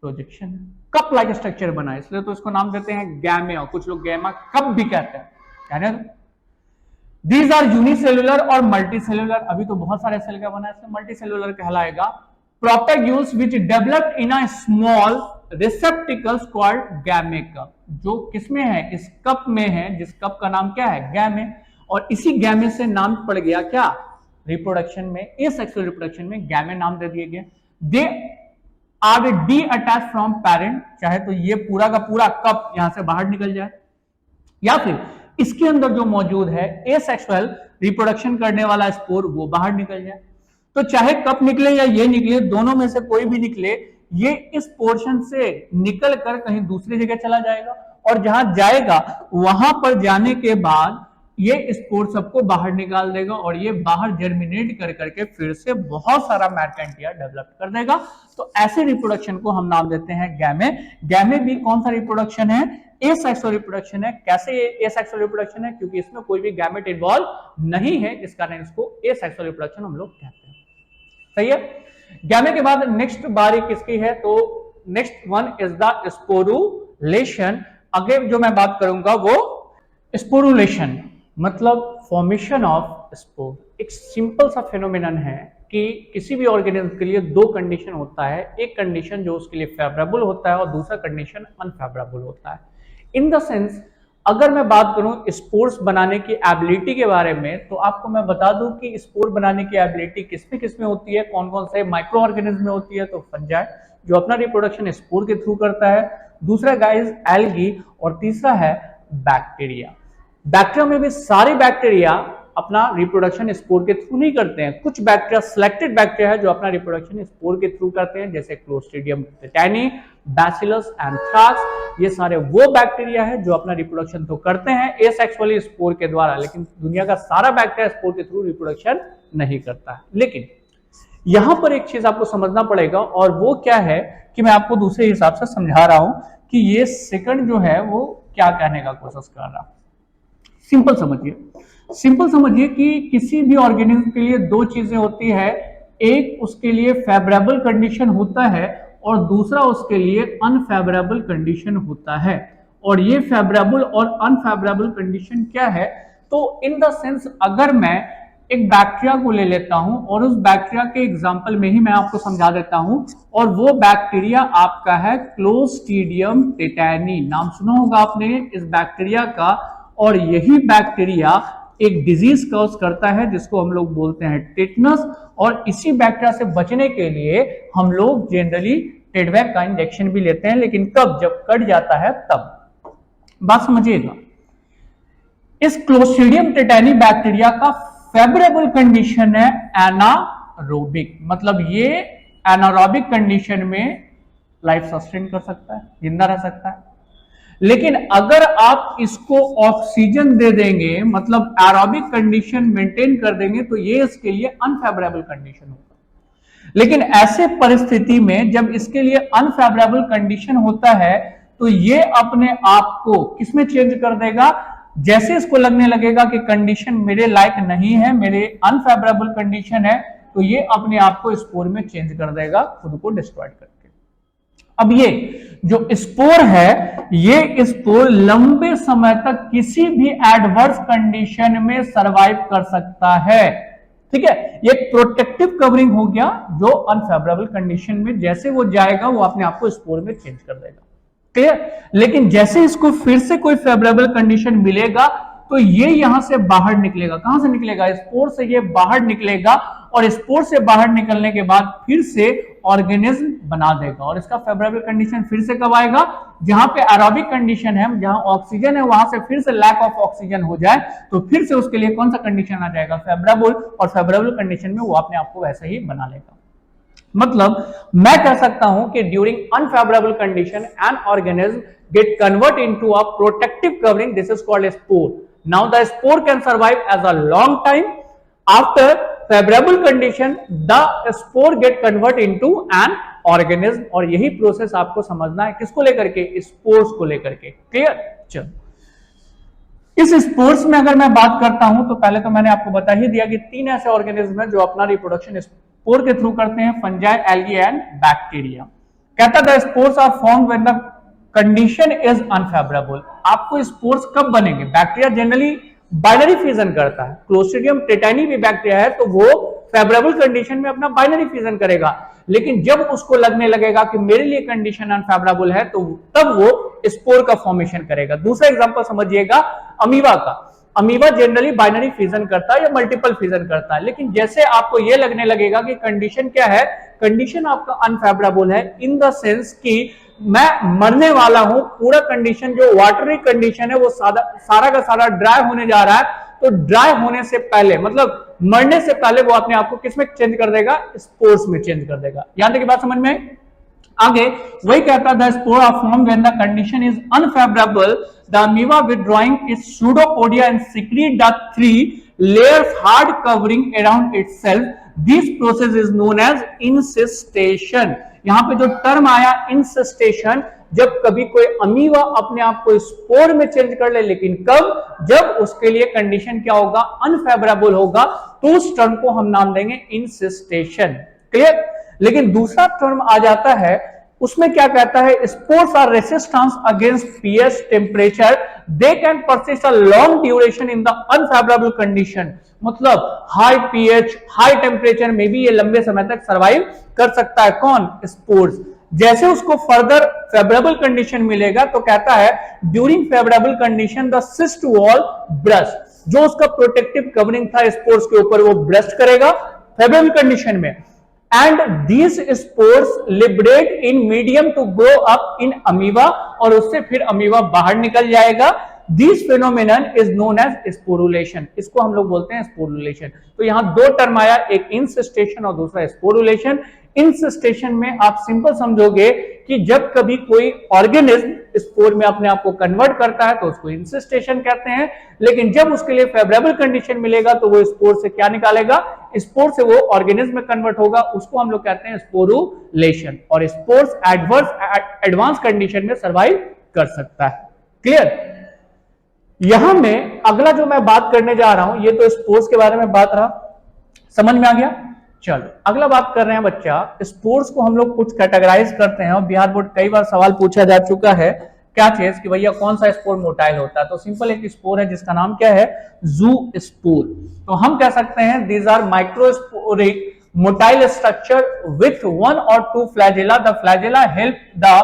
प्रोजेक्शन है, कप लाइक स्ट्रक्चर बना है, इसलिए तो इसको नाम देते हैं गैमेआ, कुछ लोग गैमा कप भी कहते हैं। दीज आर यूनिसेल्युलर और मल्टीसेल्युलर, अभी तो बहुत सारे सेल का बना है, इसमें मल्टीसेल्युलर कहलाएगा। Propagules which developed in a small receptacles called gemma cup, जो किसमें है? इस कप में है, जिस कप का नाम क्या है? गैमे। और इसी गैमे से नाम पड़ गया क्या? रिप्रोडक्शन में, एसेक्सुअल रिप्रोडक्शन में गैमे नाम दे दिए गए। They R D attach from parent, चाहे तो ये पूरा का पूरा कप यहां से बाहर निकल जाए, या फिर इसके अंदर जो मौजूद है एसेक्सुअल रिप्रोडक्शन करने वाला स्पोर वो बाहर निकल जाए। तो चाहे कप निकले या ये निकले, दोनों में से कोई भी निकले, ये इस पोर्शन से निकल कर कहीं दूसरी जगह चला जाएगा, और जहां जाएगा वहां पर जाने के बाद ये स्पोर सबको बाहर निकाल देगा, और ये बाहर जर्मिनेट कर करके फिर से बहुत सारा मैरकैंटिया डेवलप कर देगा। तो ऐसे रिप्रोडक्शन को हम नाम देते हैं गैमे। गैमे भी कौन सा रिप्रोडक्शन है? एसेक्सुअल रिप्रोडक्शन है। कैसे एसेक्सुअल रिप्रोडक्शन है? क्योंकि इसमें कोई भी गैमेट इन्वॉल्व नहीं है, इस कारण इसको एसेक्सुअल रिप्रोडक्शन हम लोग कहते हैं। सही है। गैमे के बाद नेक्स्ट बारी किसकी है? तो next one is the sporulation. आगे जो मैं बात करूंगा वो स्पोरुलेशन, मतलब फॉर्मेशन ऑफ स्पोर। एक सिंपल सा फेनोमेनन है कि किसी भी ऑर्गेनिज्म के लिए 2 कंडीशन होता है, एक कंडीशन जो उसके लिए फेवरेबल होता है और दूसरा कंडीशन अनफेवरेबल होता है। इन द सेंस, अगर मैं बात करूं स्पोर्स बनाने की एबिलिटी के बारे में, तो आपको मैं बता दूं कि स्पोर बनाने की एबिलिटी किसमें किसमें होती है, कौन कौन से माइक्रो ऑर्गेनिज्म में होती है। तो फंजाई जो अपना रिप्रोडक्शन स्पोर के थ्रू करता है, दूसरा गाइस एल्गी, और तीसरा है बैक्टीरिया। बैक्टीरिया में भी सारे बैक्टीरिया अपना रिप्रोडक्शन स्पोर के थ्रू नहीं करते हैं, कुछ बैक्टीरिया, सिलेक्टेड बैक्टीरिया है जो अपना रिप्रोडक्शन स्पोर के थ्रू करते हैं, जैसे क्लोस्ट्रीडियम टेटानी, बैसिलस, एंथ्राक्स। ये सारे वो बैक्टीरिया है जो अपना रिप्रोडक्शन तो करते हैं एसेक्सुअली स्पोर के द्वारा, लेकिन दुनिया का सारा बैक्टीरिया स्पोर के थ्रू रिप्रोडक्शन नहीं करता है। लेकिन यहां पर एक चीज आपको समझना पड़ेगा, और वो क्या है कि मैं आपको दूसरे हिसाब से समझा रहा हूं कि ये सेकंड जो है वो क्या कहने का कोशिश कर रहा। सिंपल समझिए कि किसी भी ऑर्गेनिज्म के लिए 2 चीजें होती है, एक उसके लिए फेवरेबल कंडीशन होता है और दूसरा उसके लिए अनफेवरेबल कंडीशन होता है। और ये फेवरेबल और अनफेवरेबल कंडीशन क्या है? तो इन द सेंस, अगर मैं एक बैक्टीरिया को ले लेता हूं और उस बैक्टीरिया के एग्जांपल में ही मैं आपको समझा देता हूं, और वो बैक्टीरिया आपका है क्लोस्ट्रीडियम टेटानी। नाम सुना होगा आपने इस बैक्टीरिया का, और यही बैक्टीरिया एक डिजीज कॉज करता है जिसको हम लोग बोलते हैं टेटनस। और इसी बैक्टीरिया से बचने के लिए हम लोग जनरली टेडवैक का इंजेक्शन भी लेते हैं, लेकिन कब? जब कट जाता है तब। बात समझिएगा, इस क्लोस्ट्रीडियम टेटानी बैक्टीरिया का फेवरेबल कंडीशन है एनारोबिक, मतलब ये एनारोबिक कंडीशन में लाइफ सस्टेन कर सकता है, जिंदा रह सकता है। लेकिन अगर आप इसको ऑक्सीजन दे देंगे, मतलब एरोबिक कंडीशन मेंटेन कर देंगे, तो ये इसके लिए अनफेवरेबल कंडीशन होगा। लेकिन ऐसे परिस्थिति में जब इसके लिए अनफेवरेबल कंडीशन होता है, तो ये अपने आप को किसमें चेंज कर देगा? जैसे इसको लगने लगेगा कि कंडीशन मेरे लायक नहीं है, मेरे अनफेवरेबल कंडीशन है, तो ये अपने आप को स्पोर में चेंज कर देगा, खुद को डिस्ट्रॉय करके। अब ये जो स्पोर है, ये स्पोर लंबे समय तक किसी भी एडवर्स कंडीशन में सरवाइव कर सकता है। ठीक है, ये प्रोटेक्टिव कवरिंग हो गया, जो अनफेवरेबल कंडीशन में जैसे वो जाएगा वो अपने आप को स्पोर में चेंज कर देगा। क्लियर? लेकिन जैसे इसको फिर से कोई फेवरेबल कंडीशन मिलेगा तो ये यहां से बाहर निकलेगा। कहां से निकलेगा? स्पोर से ये बाहर निकलेगा, और स्पोर से बाहर निकलने के बाद फिर से ऑर्गेनिज्म बना देगा। और इसका फेवरेबल कंडीशन फिर से कब आएगा? जहां पे एरोबिक कंडीशन है, जहां ऑक्सीजन है, वहां से फिर से लैक ऑफ ऑक्सीजन हो जाए तो फिर से उसके लिए कौन सा कंडीशन आ जाएगा? फेवरेबल। और फेवरेबल कंडीशन में वो अपने आप को वैसे ही बना लेगा। मतलब मैं कह सकता हूं कि during unfavourable condition an organism get convert into a protective covering, this is called spore. Now the spore can survive as a long time. After favourable condition the spore get convert into an organism. और यही प्रोसेस आपको समझना है, किसको लेकर के? स्पोर्स को लेकर के। क्लियर? चलो, इस स्पोर्स में अगर मैं बात करता हूं तो पहले तो मैंने आपको बता ही दिया कि 3 ऐसे ऑर्गेनिज्म है जो अपना रिप्रोडक्शन स्पोर के थ्रू करते हैं, फंजाई, एल्गी एंड बैक्टीरिया। कहता the spores are formed when the condition is unfavourable. आपको स्पोर्स कब बनेंगे? बैक्टीरिया जनरली बाइनरी फिजन करता है। क्लोस्ट्रिडियम टेटानी भी बैक्टीरिया है तो वो फेवरेबल कंडीशन में अपना बाइनरी फिजन करेगा, लेकिन जब उसको लगने लगेगा कि मेरे लिए कंडीशन अनफेवरेबल है तो तब वो स्पोर का फॉर्मेशन करेगा। दूसरा एग्जांपल समझिएगा अमीबा का। अमीबा जनरली बाइनरी फिजन करता है या मल्टीपल फिजन करता है, लेकिन जैसे आपको यह लगने लगेगा कि कंडीशन क्या है? कंडीशन आपका अनफेवरेबल है इन द सेंस कि मैं मरने वाला हूं, पूरा कंडीशन जो वाटरी कंडीशन है वो सारा का सारा ड्राई होने जा रहा है, तो ड्राई होने से पहले मतलब मरने से पहले वो अपने आप को किसमें चेंज कर देगा? स्पोर्स में चेंज कर देगा। यहां तक की बात समझ में आई? आगे वही कहता the spore are formed when the condition is unfavourable, the amoeba withdrawing its pseudopodia and secrete the 3 layers hard covering around itself. This process is known as incestation. यहां पे जो टर्म आया इंसेस्टेशन, जब कभी कोई अमीबा अपने आप को स्पोर में चेंज कर ले, लेकिन कब? जब उसके लिए कंडीशन क्या होगा? अनफेवरेबल होगा, तो उस टर्म को हम नाम देंगे इंसेस्टेशन। क्लियर? लेकिन दूसरा टर्म आ जाता है, उसमें क्या कहता है? Spores are resistance against pH temperature, they can persist a long duration in the unfavourable condition. मतलब हाई पीएच, हाई टेम्परेचर में भी ये लंबे समय तक सर्वाइव कर सकता है। कौन? स्पोर्स। जैसे उसको फर्दर फेवरेबल कंडीशन मिलेगा तो कहता है during favourable condition the cyst wall burst, जो उसका प्रोटेक्टिव कवरिंग था स्पोर्स के ऊपर वो ब्रस्ट करेगा फेवरेबल कंडीशन में, and these spores liberate in medium to grow up in amoeba, और उससे फिर अमीबा बाहर निकल जाएगा। This phenomenon is known as sporulation. इसको हम लोग बोलते हैं स्पोरुलेशन। तो यहां दो टर्म आया, एक इंसेस्टेशन और दूसरा स्पोरुलेशन। इंसेस्टेशन में आप सिंपल समझोगे कि जब कभी कोई ऑर्गेनिज्म स्पोर में अपने आप को कन्वर्ट करता है तो उसको इंसेस्टेशन कहते हैं, लेकिन जब उसके लिए फेवरेबल कंडीशन मिलेगा तो वो स्पोर से क्या निकालेगा? स्पोर से वो ऑर्गेनिज्म में कन्वर्ट होगा, उसको हम लोग कहते हैं स्पोरुलेशन। और स्पोर्स एडवांस कंडीशन में सर्वाइव कर सकता है। क्लियर? यहां में अगला जो मैं बात करने जा रहा हूं, ये तो स्पोर्स के बारे में बात रहा, समझ में आ गया? चलो अगला बात कर रहे हैं बच्चा, स्पोर्स को हम लोग कुछ कैटेगराइज करते हैं और बिहार बोर्ड कई बार सवाल पूछा जा चुका है क्या चीज कि भैया कौन सा स्पोर मोटाइल होता है। तो सिंपल एक स्पोर है जिसका नाम क्या है? जू स्पोर। तो हम कह सकते हैं these are microsporic motile structure with 1 or 2 flagella. The flagella help the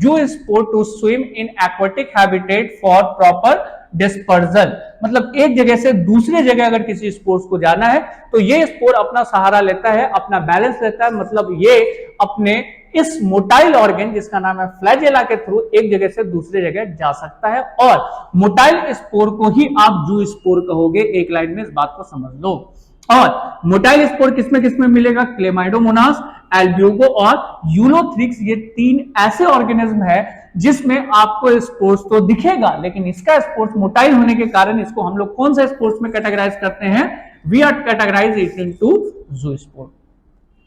zoospore to swim in aquatic habitat for proper dispersal. मतलब एक जगह से दूसरे जगह अगर किसी स्पोर्स को जाना है तो ये स्पोर अपना सहारा लेता है, अपना बैलेंस लेता है, मतलब ये अपने इस मोटाइल ऑर्गन जिसका नाम है फ्लैजेला के थ्रू एक जगह से दूसरे जगह जा सकता है। और मोटाइल स्पोर को ही आप जू स्पोर कहोगे, एक लाइन में इस बात को समझ लो। और मोटाइल स्पोर किसमें किसमें मिलेगा? क्लेमाइडोमोनास, एल्ब्यूगो और यूलोथ्रिक्स। ये 3 ऐसे ऑर्गेनिज्म है जिसमें आपको स्पोर्स तो दिखेगा, लेकिन इसका स्पोर्स मोटाइल होने के कारण इसको हम लोग कौन सा स्पोर्स में कैटेगराइज करते हैं? We are categorize it into zoospore.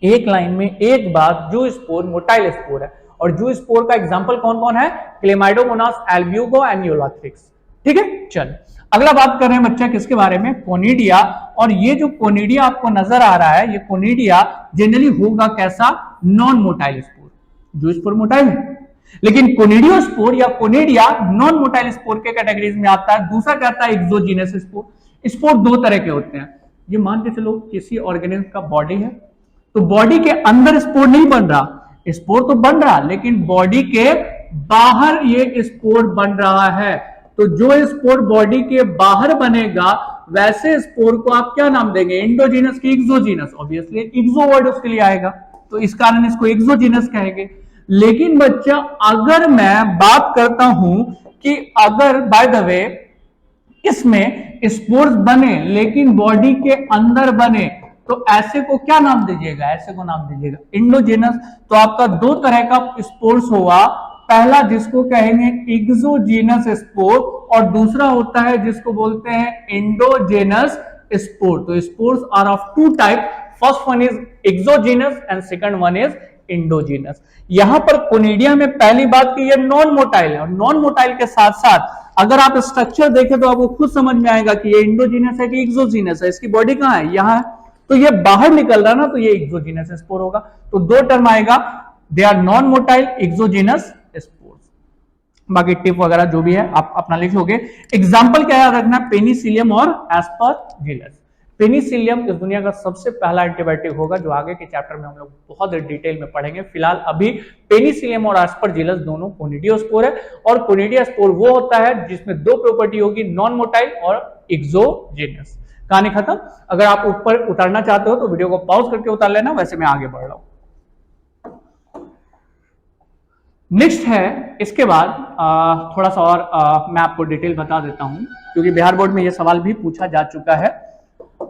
एक लाइन में एक बात, जू स्पोर मोटाइल स्पोर है। और जू स्पोर का एग्जांपल कौन कौन है? Chlamydomonas, Albugo and Ulothrix. ठीक है, चल अगला बात कर रहे हैं बच्चा किसके बारे में, कोनिडिया। और ये जो कोनिडिया आपको नजर आ रहा है, ये कोनिडिया जनरली होगा कैसा, नॉन मोटाइल स्पोर। जो स्पोर मोटाइल है, लेकिन कोनिडियोस्पोर या कोनिडिया नॉन मोटाइल स्पोर के कैटेगरीज में आता है। दूसरा कहता है एक्सोजीनस स्पोर। स्पोर दो तरह के होते हैं। ये मान के चलो किसी ऑर्गेनिज्म का बॉडी है, तो बॉडी के अंदर स्पोर नहीं बन रहा, स्पोर तो बन रहा, लेकिन बॉडी के बाहर ये स्पोर बन रहा है। तो जो स्पोर बॉडी के बाहर बनेगा, वैसे स्पोर को आप क्या नाम देंगे, इंडोजीनस की एक्सोजीनस। ऑब्वियसली एक्सो वर्ड उसके लिए आएगा, तो इस कारण इसको एक्सोजीनस कहेंगे। लेकिन बच्चा अगर मैं बात करता हूं कि अगर बाय द वे इसमें स्पोर्स बने लेकिन बॉडी के अंदर बने, तो ऐसे को क्या नाम दीजिएगा, ऐसे को नाम दीजिएगा इंडोजीनस। तो आपका दो तरह का स्पोर्स होगा, पहला जिसको कहेंगे एक्सोजीनस स्पोर और दूसरा होता है जिसको बोलते हैं इंडोजेनस स्पोर। तो spores are of two type, first one is exogenous and second one is endogenous. यहां पर कोनिडिया में पहली बात की ये नॉन मोटाइल है, और नॉन मोटाइल के साथ साथ अगर आप स्ट्रक्चर देखें तो आपको खुद समझ में आएगा कि ये इंडोजीनस है कि एक्सोजीनस है। इसकी बॉडी कहां है, यहां है, तो ये बाहर निकल रहा ना, तो ये एक्सोजीनस स्पोर होगा। तो दो टर्म आएगा, they are non motile exogenous spores. बाकी टिप वगैरह जो भी है आप अपना लिख लोगे। एग्जाम्पल क्या याद रखना, पेनिसिलियम और एस्परजिलस। पेनिसिलियम इस दुनिया का सबसे पहला एंटीबायोटिक होगा, जो आगे के चैप्टर में हम लोग बहुत डिटेल में पढ़ेंगे। फिलहाल अभी पेनिसिलियम और एस्परजिलस दोनों कोनिडियोस्पोर है, और कोनिडियोस्पोर वो होता है जिसमें दो प्रॉपर्टी होगी, नॉन मोटाइल और एक्सोजेनस। कहानी खत्म। अगर आप ऊपर उतारना चाहते हो तो वीडियो को पॉज करके उतार लेना, वैसे मैं आगे बढ़ रहा हूं। नेक्स्ट है, इसके बाद थोड़ा सा और मैं आपको डिटेल बता देता हूं, क्योंकि बिहार बोर्ड में यह सवाल भी पूछा जा चुका है।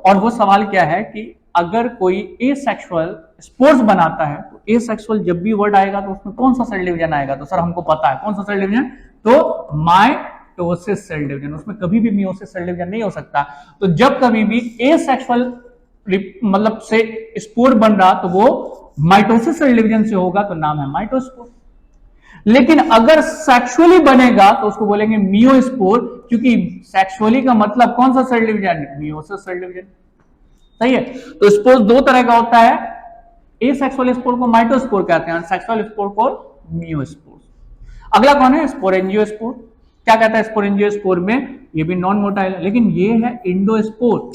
और वो सवाल क्या है कि अगर कोई एसेक्सुअल स्पोर्स बनाता है, तो एसेक्सुअल जब भी वर्ड आएगा तो उसमें कौन सा सेल डिवीजन आएगा, तो सर हमको पता है कौन सा सेल डिवीजन, तो माइटोसिस सेल डिवीजन। उसमें कभी भी मियोसिस सेल डिवीजन नहीं हो सकता। तो जब कभी भी एसेक्सुअल मतलब से स्पोर बन रहा, तो वो माइटोसिस सेल डिवीजन से होगा, तो नाम है माइटोस्पोर। लेकिन अगर सेक्सुअली बनेगा तो उसको बोलेंगे मियोस्पोर, क्योंकि सेक्सुअली का मतलब कौन सा सेल डिवीजन है, मियोसिस सेल डिवीजन। सही है। तो स्पोर दो तरह का होता है, एसेक्सुअल स्पोर को माइटोस्पोर कहते हैं और सेक्सुअल स्पोर को मियोस्पोर। अगला कौन है, स्पोरेंजियोस्पोर। क्या कहता है स्पोरेंजियोस्पोर में, ये भी नॉन मोटाइल है, लेकिन ये है इंडोस्पोर।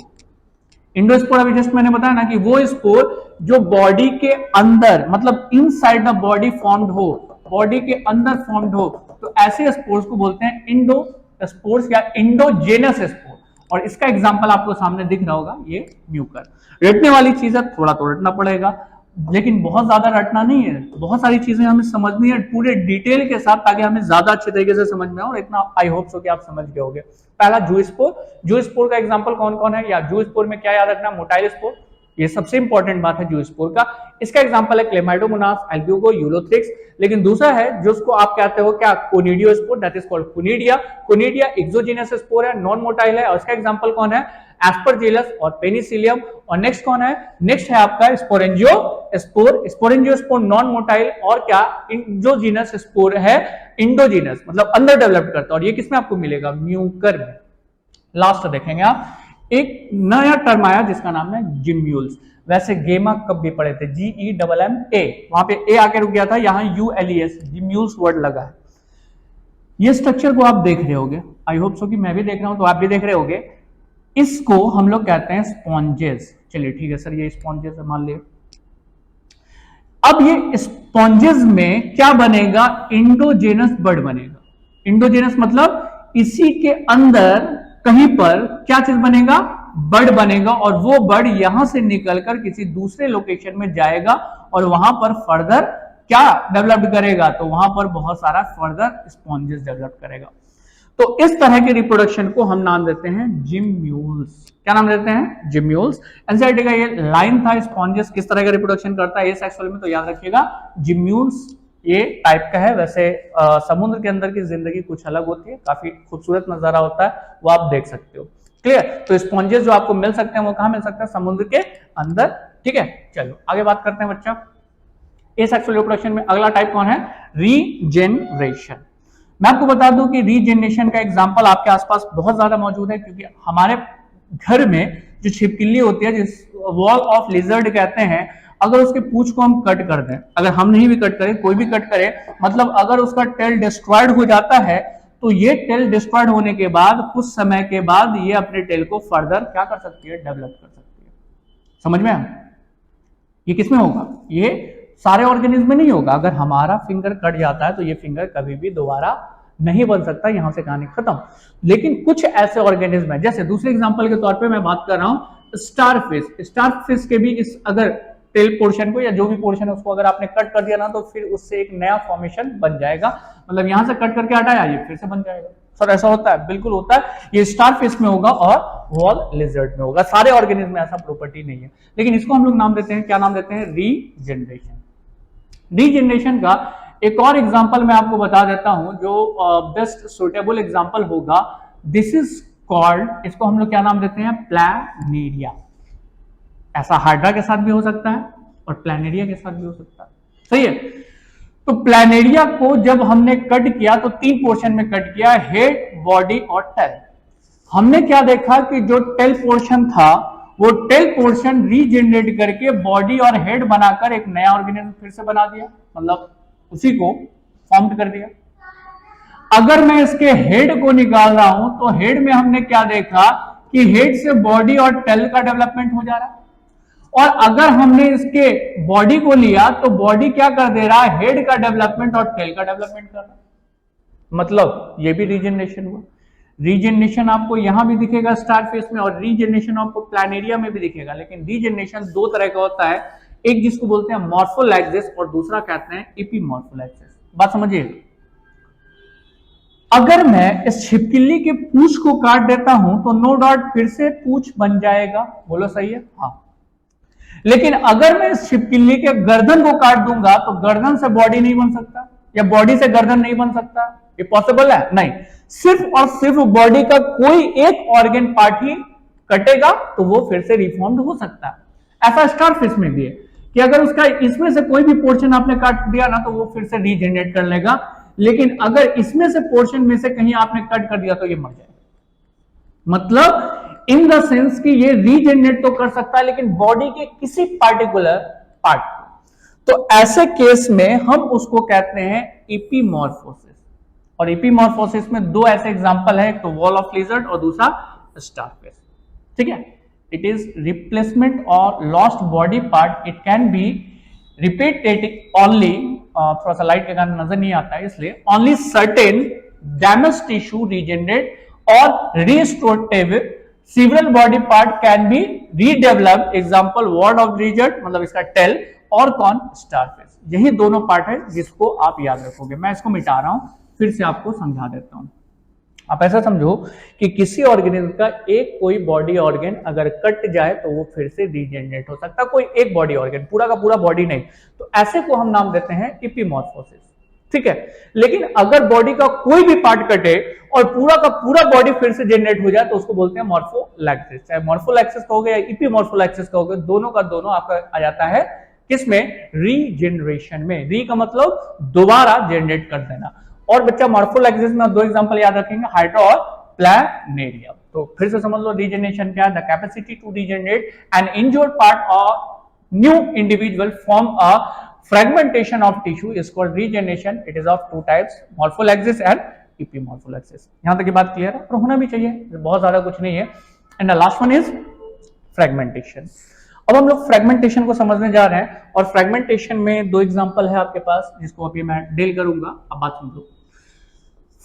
इंडोस्पोर अभी जस्ट मैंने बताया ना कि वो स्पोर जो बॉडी के अंदर, मतलब इनसाइड द बॉडी फॉर्म्ड हो, बॉडी के अंदर फॉर्म्ड हो, तो ऐसे स्पोर्स को बोलते हैं इंडोस्पोर्स या इंडोजेनस स्पोर। और इसका एग्जांपल आपको सामने दिख रहा होगा, ये म्यूकर। रटने वाली चीज है, थोड़ा तो रटना पड़ेगा, लेकिन बहुत ज्यादा रटना नहीं है। बहुत सारी चीजें हमें समझनी है पूरे डिटेल के साथ, ताकि हमें ज्यादा अच्छे तरीके से समझ में आए, और इतना आई होप सो कि आप समझ गए होंगे। पहला जूस्पोर। जूस्पोर का एग्जांपल कौन कौन है, या जूस्पोर में क्या याद रखना, मोटाइल स्पोर, ये सबसे इंपॉर्टेंट बात है जूस्पोर का। इसका एग्जांपल है क्लेमाइडोमोनास, एल्ब्यूगो, यूलोथ्रिक्स। लेकिन दूसरा है जो उसको आप कहते हो क्या, conidiospore, that is called conidia. Conidia exogenous spore है, नॉन मोटाइल है, और इसका एग्जांपल कौन है, एस्परजिलस और पेनिसिलियम। और नेक्स्ट कौन है, नेक्स्ट है आपका स्पोरेंजियोस्पोर। स्पोरेंजियोस्पोर नॉन मोटाइल और क्या, एक्सोजीनस स्पोर है, इंडोजीनस मतलब अंदर डेवलप करता है, और ये किसमें आपको मिलेगा, म्यूकर में। लास्ट देखेंगे आप, एक नया टर्म आया जिसका नाम है जिम्यूल्स। वैसे गेमा कब भी पढ़े थे, GEMMA, वहां पे ए आके रुक गया था, यहां ULES, जिम्यूल्स वर्ड लगा है। ये स्ट्रक्चर को आप देख रहे होगे, आई होप सो कि मैं भी देख रहा हूं तो आप भी देख रहे होगे। इसको हम लोग कहते हैं स्पॉन्जेस। चलिए ठीक है सर, ये स्पॉन्जेस मान लिया। अब ये स्पॉन्जेस में क्या बनेगा, इंडोजेनस बर्ड बनेगा। इंडोजेनस मतलब इसी के अंदर कहीं पर क्या चीज बनेगा, बर्ड बनेगा, और वो बर्ड यहां से निकलकर किसी दूसरे लोकेशन में जाएगा और वहां पर फर्दर क्या डेवलप करेगा, तो वहां पर बहुत सारा फर्दर स्पॉन्जेस डेवलप करेगा। तो इस तरह के रिप्रोडक्शन को हम नाम देते हैं जिम्यूल्स। क्या नाम देते हैं, जिम्यूल्स। एनसीईआरटी का ये लाइन था, स्पॉन्जेस किस तरह का रिप्रोडक्शन करता है एसेक्सुअल में, तो याद रखिएगा जिम्यूल्स ये टाइप का है। वैसे समुद्र के अंदर की जिंदगी कुछ अलग होती है, काफी खूबसूरत नजारा होता है, वो आप देख सकते हो। क्लियर। तो स्पॉन्जेस जो आपको मिल सकते हैं वो कहां मिल सकते हैं, समुद्र के अंदर। ठीक है, चलो आगे बात करते हैं बच्चा। एसेक्सुअल रिप्रोडक्शन में अगला टाइप कौन है, रीजेनरेशन। मैं आपको बता दूं कि रीजनरेशन का एग्जांपल आपके आसपास बहुत ज्यादा मौजूद है, क्योंकि हमारे घर में जो छिपकली होती है, जिस वॉल ऑफ लिजर्ड कहते हैं, अगर उसके पूंछ को हम कट कर दें, अगर हम नहीं भी कट करें, कोई भी कट करे, मतलब अगर उसका टेल डिस्ट्रॉयड हो जाता है, तो ये टेल डिस्ट्रॉयड होने के बाद कुछ समय के बाद ये अपने टेल को फर्दर क्या कर सकती है, डेवलप कर सकती है। समझ में? ये किसमें होगा? ये सारे ऑर्गेनिज्म में नहीं होगा। अगर हमारा फिंगर कट जाता है तो ये फिंगर कभी भी दोबारा नहीं बन सकता, यहां से कहानी खत्म। लेकिन कुछ ऐसे ऑर्गेनिज्म है, जैसे दूसरे एग्जांपल के तौर पे मैं बात कर रहा हूं स्टारफिश। स्टारफिश के भी इस अगर टेल पोर्शन को या जो भी पोर्शन है उसको अगर आपने कट कर दिया ना, तो फिर उससे एक नया फॉर्मेशन बन जाएगा। मतलब यहां से कट करके हटाया, ये फिर से बन जाएगा। सर ऐसा होता है? बिल्कुल होता है। ये स्टारफिश में होगा और वॉल लिजर्ड में होगा। सारे ऑर्गेनिज्म में ऐसा प्रॉपर्टी नहीं है, लेकिन इसको हम लोग नाम देते हैं, क्या नाम देते हैं? रीजनरेशन। रीजनरेशन का एक और एग्जांपल मैं आपको बता देता हूं, जो बेस्ट सुटेबल एग्जांपल होगा। दिस इज कॉल्ड, इसको हम लोग क्या नाम देते हैं? प्लैनेरिया। ऐसा हाइड्रा के साथ भी हो सकता है और प्लैनेरिया के साथ भी हो सकता है। सही है? तो प्लैनेरिया को जब हमने कट किया तो 3 पोर्शन में कट किया, हेड, बॉडी और टेल। हमने क्या देखा कि जो टेल पोर्शन था वो टेल पोर्शन रीजनरेट करके बॉडी और हेड बनाकर एक नया ऑर्गेनिज्म फिर से बना दिया, मतलब उसी को फॉर्म कर दिया। अगर मैं इसके हेड को निकाल रहा हूं तो हेड में हमने क्या देखा कि हेड से बॉडी और टेल का डेवलपमेंट हो जा रहा है। और अगर हमने इसके बॉडी को लिया तो बॉडी क्या कर दे रहा है? हेड का डेवलपमेंट और टेल का डेवलपमेंट कर रहा है। मतलब ये भी रीजनरेशन हुआ। रीजनरेशन आपको यहां भी दिखेगा स्टारफिश में, और रीजनरेशन आपको प्लैनेरिया में भी दिखेगा। लेकिन रीजनरेशन 2 तरह का होता है, एक जिसको बोलते हैं मॉर्फोलैक्सिस और दूसरा कहते हैं एपीमॉर्फोलैक्सिस। बात समझिए। अगर मैं इस छिपकली के पूंछ को काट देता हूं तो नो डाउट फिर से पूंछ बन जाएगा। बोलो सही है? हाँ। लेकिन अगर मैं इस छिपकली के गर्दन को काट दूंगा तो गर्दन से बॉडी नहीं बन सकता, या बॉडी से गर्दन नहीं बन सकता। ये पॉसिबल है? नहीं। सिर्फ और सिर्फ बॉडी का कोई एक ऑर्गन पार्ट ही कटेगा तो वो फिर से रिफॉर्म्ड हो सकता है। ऐसा स्टारफिश में भी है कि अगर उसका इसमें से कोई भी पोर्शन आपने काट दिया ना तो वो फिर से रीजनरेट कर लेगा। लेकिन अगर इसमें से पोर्शन में से कहीं आपने कट कर दिया तो ये मर जाएगा। मतलब इन द सेंस कि ये रीजनरेट तो कर सकता है लेकिन बॉडी के किसी पार्टिकुलर पार्ट को। तो ऐसे केस में हम उसको कहते हैं एपीमॉर्फोसिस। और एपीमॉर्फोसिस में 2 ऐसे एग्जांपल है, एक तो वॉल ऑफ लिजर्ड और दूसरा स्टारफिश। ठीक है? इट इज रिप्लेसमेंट और lost body part. It can be repeated only, थोड़ा सा लाइट के कारण नजर नहीं आता है इसलिए, only certain damage tissue regenerate or restorative several body part can be redeveloped। Example wall of lizard मतलब इसका टेल, और कौन? स्टारफिश। यही दोनों पार्ट है जिसको आप याद रखोगे। मैं इसको मिटा रहा हूं, फिर से आपको समझा देता हूं। आप ऐसा समझो कि किसी ऑर्गेनिज्म का एक कोई बॉडी ऑर्गन अगर कट जाए तो वो फिर से रीजनरेट हो सकता है, कोई एक बॉडी ऑर्गन, पूरा का पूरा बॉडी नहीं। तो ऐसे को हम नाम देते हैं एपीमॉर्फोसिस। ठीक है? लेकिन अगर बॉडी का कोई भी पार्ट कटे और पूरा का पूरा बॉडी फिर से जनरेट हो जाए तो उसको बोलते हैं मॉर्फोलैक्सिस। चाहे मॉर्फोलैक्सिस कहोगे या एपीमॉर्फोलैक्सिस कहोगे, दोनों का दोनों आपका आ जाता है किसमें? रीजनरेशन में। री का मतलब दोबारा जनरेट कर देना। और बच्चा मॉर्फोलैक्सिस में 2 एग्जांपल याद रखेंगे, हाइड्रा और प्लैनेरिया। तो फिर से समझ लो रीजनरेशन क्या है? The capacity to regenerate an injured part or new individual form a fragmentation of tissue is called regeneration. It is of 2 types, morpholexis and epimorpholexis. यहां तक की बात क्लियर है? और होना भी चाहिए, बहुत ज्यादा कुछ नहीं है। And the last one is fragmentation. अब हम लोग फ्रेगमेंटेशन को समझने जा रहे हैं, और फ्रेगमेंटेशन में 2 एग्जांपल है आपके पास जिसको अभी मैं डील करूंगा। अब बात सुन लो।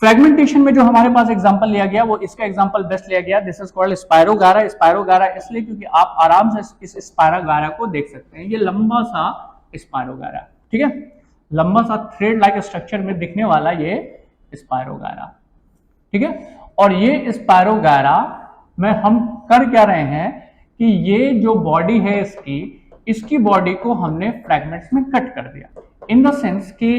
फ्रेगमेंटेशन में जो हमारे पास एग्जांपल लिया गया वो इसका एग्जांपल बेस्ट लिया गया। This is called spirogyra. Spirogyra इसलिए क्योंकि आप आराम से इस स्पायरोगारा को देख सकते हैं। ये लंबा सा स्पायरोगारा, ठीक है? लंबा सा थ्रेड लाइक स्ट्रक्चर में दिखने वाला ये स्पायरोगारा, ठीक है? और ये स्पायरोगारा में हम कर क्या रहे हैं कि ये जो बॉडी है इसकी बॉडी को हमने फ्रैगमेंट्स में कट कर दिया। इन द सेंस कि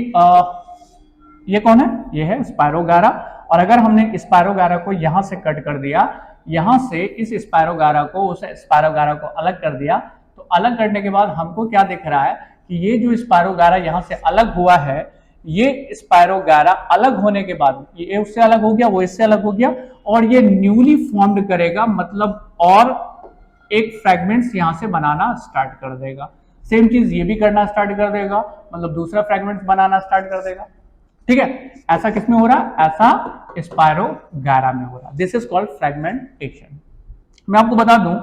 ये कौन है? ये है स्पायरोगारा। और अगर हमने स्पायरोगारा को यहां से कट कर दिया, यहां से इस स्पायरोगारा को उस स्पायरोगारा को अलग कर दिया, तो अलग करने के बाद हमको क्या दिख रहा है कि ये जो स्पायरोगारा यहां से अलग हुआ है, ये स्पायरोगायरा अलग होने के बाद, ये उससे अलग हो गया, वो इससे अलग हो गया, और ये न्यूली फॉर्म्ड करेगा, मतलब और एक फ्रैगमेंट्स यहां से बनाना स्टार्ट कर देगा। सेम चीज ये भी करना स्टार्ट कर देगा, मतलब दूसरा फ्रैगमेंट्स बनाना स्टार्ट कर देगा। ठीक है, ऐसा किसमें हो रहा है? ऐसा स्पायरोगायरा में हो रहा है। This is called fragmentation. मैं आपको बता दूं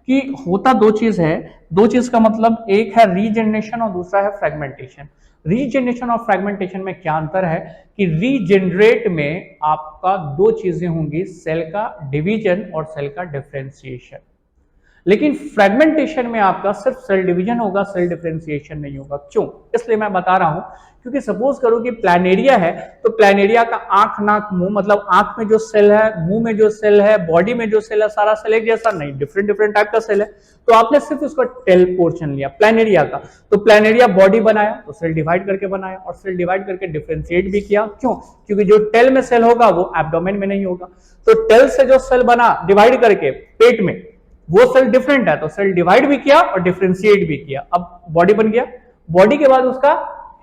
कि होता दो चीज है, दो चीज का मतलब एक है रीजनरेशन और दूसरा है फ्रैगमेंटेशन। रीजनरेशन और फ्रैगमेंटेशन में क्या अंतर है कि रीजनरेट में आपका दो चीजें होंगी, सेल का डिवीजन और सेल का डिफरेंशिएशन, लेकिन फ्रैगमेंटेशन में आपका सिर्फ सेल डिवीजन होगा, सेल डिफरेंशिएशन नहीं होगा। क्यों? इसलिए मैं बता रहा हूं क्योंकि सपोज करो कि प्लानेरिया है, तो प्लानेरिया का आंख नाक मुंह, मतलब आंख में जो सेल है, मुंह में जो सेल है, बॉडी में जो सेल है, सारा सेल एक जैसा नहीं, डिफरेंट डिफरेंट टाइप का सेल है। तो आपने सिर्फ उसका टेल पोर्शन लिया प्लानेरिया का, तो प्लानेरिया बॉडी बनाया तो सेल डिवाइड करके बनाया, और सेल डिवाइड करके डिफरेंशिएट भी किया। क्यों? क्योंकि जो टेल में सेल होगा वो एब्डोमेन में नहीं होगा। तो टेल से जो सेल बना डिवाइड करके पेट में, वो सेल डिफरेंट है, तो सेल डिवाइड भी किया और डिफरेंशिएट भी किया। अब बॉडी बन गया। बॉडी के बाद उसका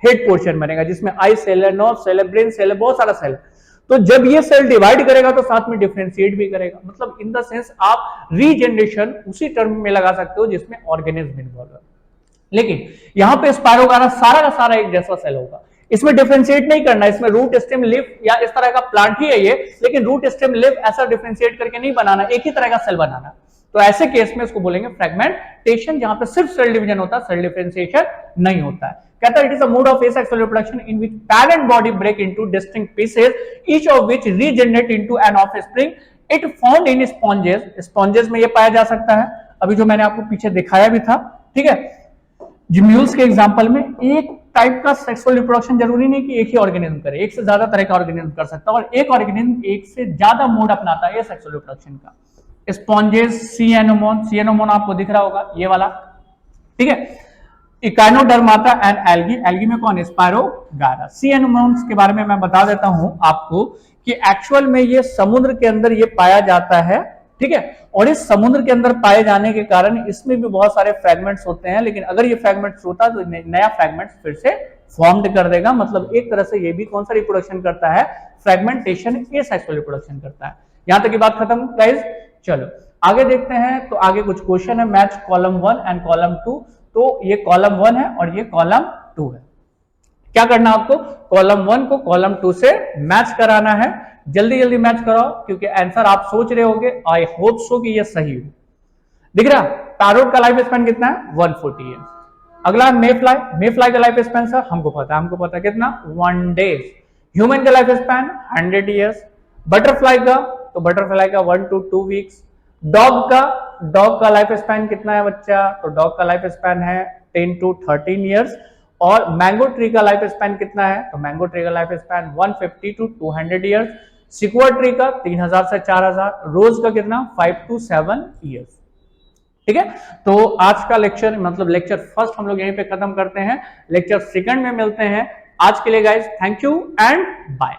हेड पोर्शन बनेगा, जिसमें आई सेल है, नर्व सेल है, ब्रेन सेल है, बहुत सारा सेल है। तो जब ये सेल डिवाइड करेगा तो साथ में डिफरेंशिएट भी करेगा। मतलब इन द सेंस आप रीजनरेशन उसी टर्म में लगा सकते हो जिसमें ऑर्गेनिज्म इन्वॉल्व है। लेकिन यहां पे स्पायरोगायरा सारा का सारा एक जैसा सेल होगा, इसमें डिफरेंशिएट नहीं करना, इसमें रूट स्टेम लिफ या इस तरह का प्लांट ही है ये, लेकिन रूट स्टेम लिफ ऐसा डिफरेंशिएट करके नहीं बनाना, एक ही तरह का सेल बनाना। तो ऐसे केस में इसको बोलेंगे फ्रैगमेंटेशन, जहां पे सिर्फ सेल डिवीजन होता है, सेल डिफरेंशिएशन नहीं होता है। कहता है it is a mode of asexual reproduction in which parent body break into distinct pieces, each of which regenerate into an offspring. It found in sponges. Sponges में ये पाया जा सकता है, अभी जो मैंने आपको पीछे दिखाया भी था। ठीक है, जिम्यूल्स के एग्जांपल में एक टाइप का सेक्सुअल रिप्रोडक्शन जरूरी नहीं कि एक ही ऑर्गेनिज्म करे, एक से ज्यादा तरह का ऑर्गेनिज्म कर सकता है, और एक ऑर्गेनिज्म एक से ज्यादा मोड अपनाता है सेक्सुअल रिप्रोडक्शन का। स्पॉन्जेस, सी एनोमोन आपको दिख रहा होगा, ये वाला। ठीक है, इकाइनोडर्माटा एंड एल्गी, एल्गी में कौन? स्पायरोगायरा। सी एनोमोन्स के बारे में मैं बता देता हूं आपको कि एक्चुअल में ये समुद्र के अंदर ये पाया जाता है। ठीक है, और इस समुद्र के अंदर पाए जाने के कारण इसमें भी बहुत सारे फ्रैगमेंट्स होते हैं, लेकिन अगर ये फ्रैगमेंट्स होता तो नया फ्रैगमेंट्स फिर से फॉर्म्ड कर देगा। मतलब एक तरह से ये भी कौन सा रिप्रोडक्शन करता है? फ्रैगमेंटेशन, एसेक्सुअल रिप्रोडक्शन करता है। यहां तक की बात खत्म गाइस। चलो आगे देखते हैं। तो आगे कुछ क्वेश्चन है, मैच कॉलम 1 एंड कॉलम 2। तो ये कॉलम 1 है और ये कॉलम 2 है। क्या करना आपको? कॉलम 1 को कॉलम 2 से मैच कराना है। जल्दी जल्दी मैच कराओ, क्योंकि आंसर आप सोच रहे होगे, आई होप सो कि ये सही हो। दिख रहा? पैरोट का लाइफ स्पैन कितना है? 140 ईयर्स। अगला मेफ्लाई, मेफ्लाई का लाइफ स्पैन सर हमको पता है कितना? 1 डेज। ह्यूमन का लाइफ स्पैन 100 ईयर्स। बटरफ्लाई का, तो बटरफ्लाई का 1 to 2 वीक्स। डॉग का लाइफ स्पैन कितना है बच्चा? तो डॉग का लाइफ स्पैन है 10 to 13 ईयर्स। और मैंगो ट्री का लाइफ स्पैन कितना है? तो मैंगो ट्री का life span 150 to 200 years. Sequoia tree का 3000 से 4000। रोज का कितना? 5 to 7 ईयर्स। ठीक है, तो आज का लेक्चर, मतलब लेक्चर फर्स्ट हम लोग यहीं पे खत्म करते हैं। लेक्चर सेकंड में मिलते हैं। आज के लिए guys thank you and bye.